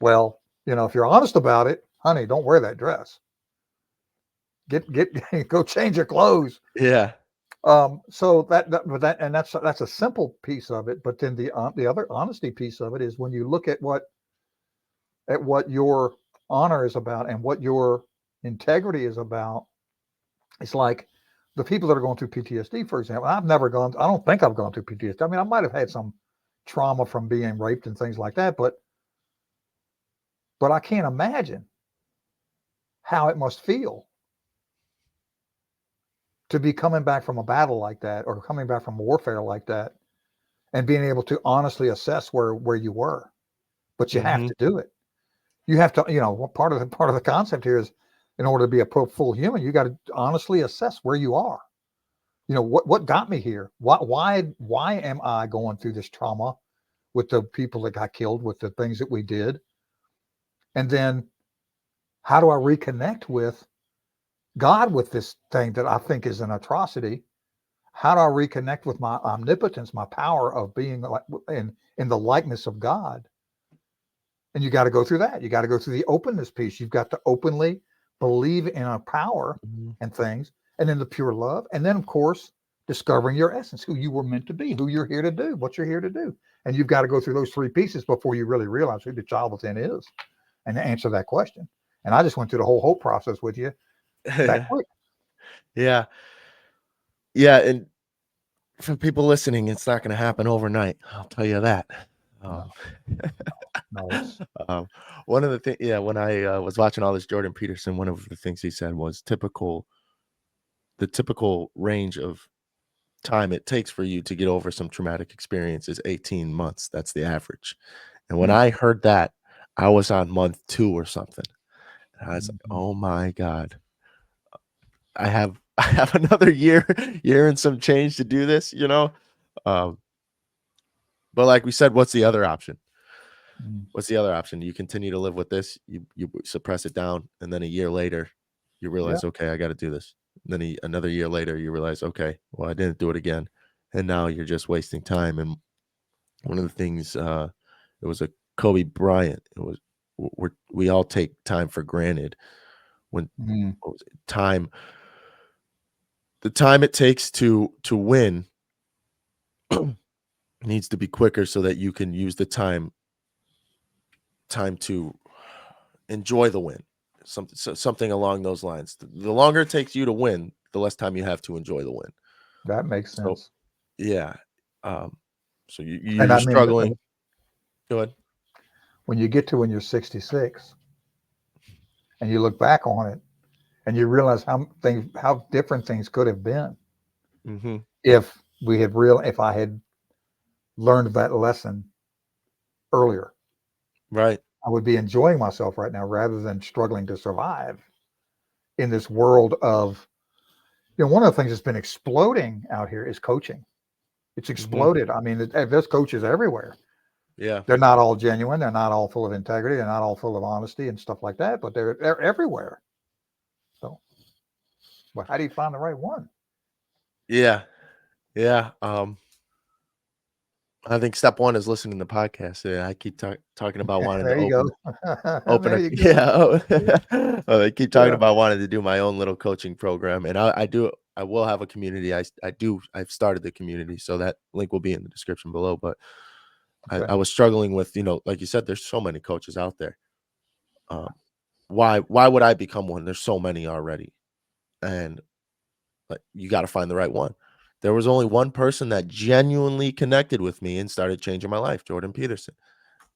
Well, if you're honest about it, honey, don't wear that dress. Get go change your clothes. yeah, So that's a simple piece of it. But then the other honesty piece of it is when you look at what at what your honor is about and what your integrity is about, it's like the people that are going through PTSD, for example. I don't think I've gone through PTSD. I mean, I might have had some trauma from being raped and things like that, but I can't imagine how it must feel to be coming back from a battle like that or coming back from warfare like that and being able to honestly assess where you were. But you have Mm-hmm. to do it. You have to, part of the concept here is, in order to be a full human, you got to honestly assess where you are. What got me here? Why am I going through this trauma with the people that got killed, with the things that we did? And then how do I reconnect with God with this thing that I think is an atrocity? How do I reconnect with my omnipotence, my power of being like in the likeness of God? And you got to go through that. You got to go through the openness piece. You've got to openly believe in a power Mm-hmm. and things, and then the pure love. And then, of course, discovering your essence, who you were meant to be, who you're here to do, what you're here to do. And you've got to go through those three pieces before you really realize who the child within is and answer that question. And I just went through the whole process with you that quick. Yeah. Yeah. And for people listening, it's not going to happen overnight. I'll tell you that. Um, No, no, it's um, one of the things, yeah, when I was watching all this Jordan Peterson, one of the things he said was the typical range of time it takes for you to get over some traumatic experience is 18 months. That's the average. And when I heard that, I was on month 2 or something. And I was like, oh my God, I have I have another year and some change to do this, Um, but like we said, what's the other option? What's the other option? You continue to live with this, you suppress it down, and then a year later, you yeah. realize, okay, I got to do this. And then another year later, you realize, okay, well, I didn't do it again, and now you're just wasting time. And one of the things, it was a Kobe Bryant. It was we all take time for granted. When what was it? The time it takes to win needs to be quicker so that you can use the time to enjoy the win. Something along those lines. The longer it takes you to win, the less time you have to enjoy the win. That makes So sense. yeah. Um, so And you're I mean, struggling. Go ahead. when you get to when you're 66 and you look back on it and you realize how different things could have been Mm-hmm. if if I had learned that lesson earlier. Right. I would be enjoying myself right now rather than struggling to survive in this world of, one of the things that's been exploding out here is coaching. It's Mm-hmm. exploded. I mean, there's coaches everywhere. Yeah. They're not all genuine. They're not all full of integrity. They're not all full of honesty and stuff like that, but they're everywhere. So, well, how do you find the right one? Yeah. Yeah. I think step one is listening to the podcast. Yeah, I keep talking about wanting to There you open go. There you go. yeah. I keep talking Yeah. about wanting to do my own little coaching program, and I will have a community. I've started the community, so that link will be in the description below. But Okay. I was struggling with, like you said, there's so many coaches out there. Um, why would I become one? There's so many already, and like you got to find the right one. There was only one person that genuinely connected with me and started changing my life, Jordan Peterson.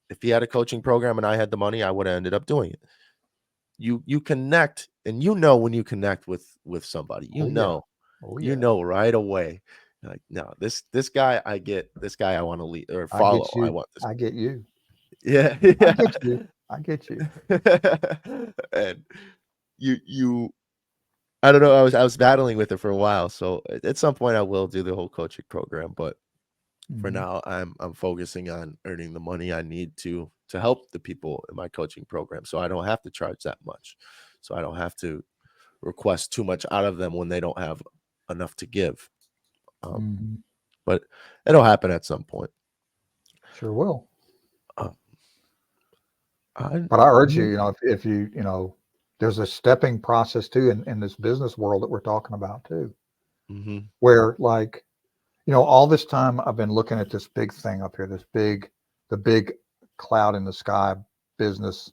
If he had a coaching program and I had the money, I would have ended up doing it. You connect, and when you connect with somebody, Oh yeah. Oh yeah. right away. Like, no, this guy I get, this guy I want to lead or I follow. get I you. want this. I get you. Yeah, I yeah. get you. I get you. And you I don't know. I was battling with it for a while. So at some point I will do the whole coaching program, but for Hmm. now I'm focusing on earning the money I need to help the people in my coaching program, so I don't have to charge that much, so I don't have to request too much out of them when they don't have enough to give. um, Hmm. but it'll happen at some point. Sure will. um, I, But I urge you, mhm, if there's a stepping process too in this business world that we're talking about too, mhm, where like, all this time I've been looking at this big thing up here, the big cloud in the sky business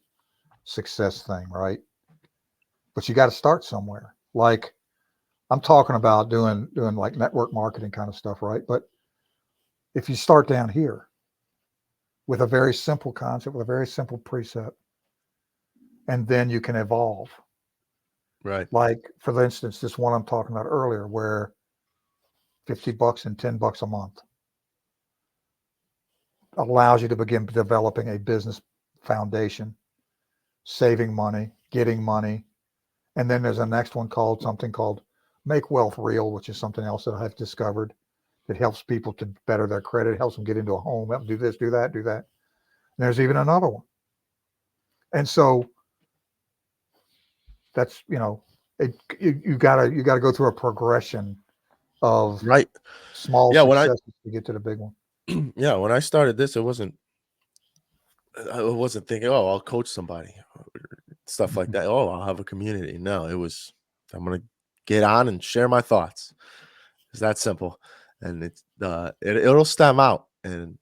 success thing, right? But you got to start somewhere. Like I'm talking about doing like network marketing kind of stuff, right? But if you start down here with a very simple concept, with a very simple precept, and then you can evolve. Right. Like for instance, this one I'm talking about earlier, where $50 and $10 a month allows you to begin developing a business foundation, saving money, getting money. And then there's a next one called something called Make Wealth Real, which is something else that I've discovered that helps people to better their credit, helps them get into a home, help them do this, do that, do that. And there's even another one. And so that's, you gotta go through a progression of Right. small Yeah. successes to get to the big one. Yeah, when I started this, I wasn't thinking, oh, I'll coach somebody, or stuff like Mhm. that. Oh, I'll have a community. No, it was, I'm gonna get on and share my thoughts. It's that simple, and it'll stem out. And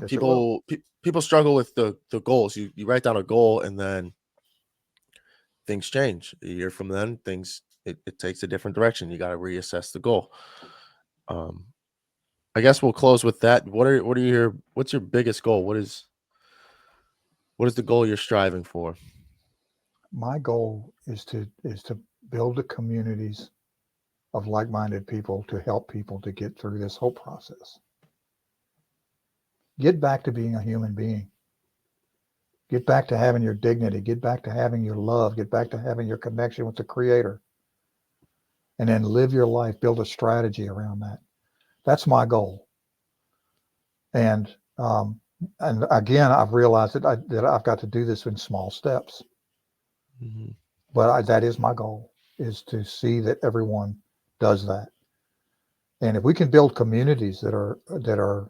Yes, it will. people struggle with the goals. You write down a goal, and then things change. A year from then, it takes a different direction. You got to reassess the goal. Um, I guess we'll close with that. What's your biggest goal? What is the goal you're striving for? My goal is to build the communities of like-minded people to help people to get through this whole process. Get back to being a human being. Get back to having your dignity. Get back to having your love. Get back to having your connection with the Creator. And then live your life. Build a strategy around that. That's my goal. And and again, I've realized that I've got to do this in small steps. Mhm. But that is my goal: is to see that everyone does that. And if we can build communities that are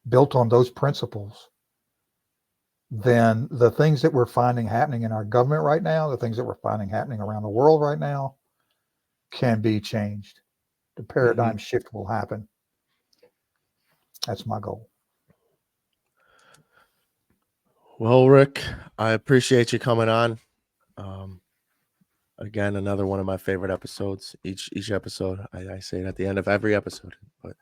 built on those principles, then the things that we're finding happening in our government right now, the things that we're finding happening around the world right now, can be changed. The Mhm. paradigm shift will happen. That's my goal. Well, Rick, I appreciate you coming on. Um, Again, another one of my favorite episodes. Each episode, I say it at the end of every episode, but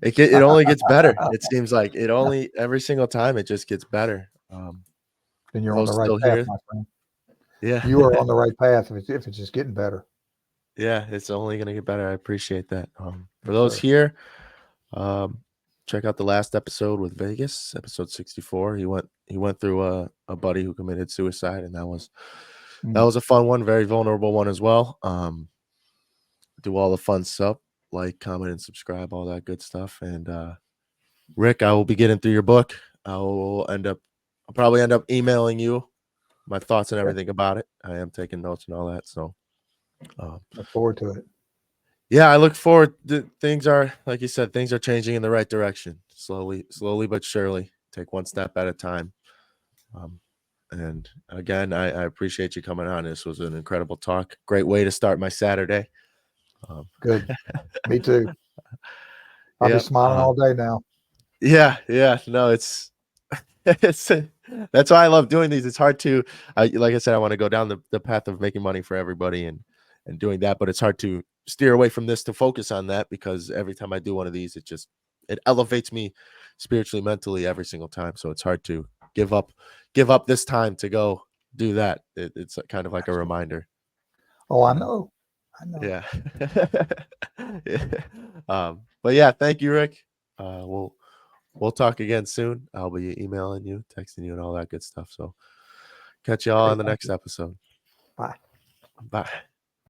it only gets better. It seems like it only every single time it just gets better. Then For you're on the those right still path, here, my friend. yeah, You are on the right path if it's just getting better. yeah, it's only gonna get better. I appreciate that. For Yes, those sir. here, um, check out the last episode with Vegas, episode 64. He went through a buddy who committed suicide, and that Mm, was a fun one, very vulnerable one as well. Do all the fun stuff, like, comment, and subscribe, all that good stuff. And Rick, I will be getting through your book. I'll probably end up emailing you my thoughts and okay. everything about it. I am taking notes and all that. So um, Look forward to it. yeah, I look forward. Things are, like you said, things are changing in the right direction, slowly but surely. Take one step at a time. Um, and again, I appreciate you coming on. This was an incredible talk. Great way to start my Saturday. Um, Good. Me too. I'll be yep. smiling all day now. Yeah. No, it's it's that's why I love doing these. It's hard to, like I said, I want to go down the path of making money for everybody and doing that, but it's hard to steer away from this to focus on that, because every time I do one of these, it elevates me spiritually, mentally every single time. So it's hard to give up give up this time to go do that. It's kind of like a Absolutely. reminder, Oh, I you know. know. I know. Yeah. Yeah. But yeah, thank you, Rick. We'll talk again soon. I'll be emailing you, texting you, and all that good stuff. So catch you all Okay. on the Thank next you. episode. Bye. Bye.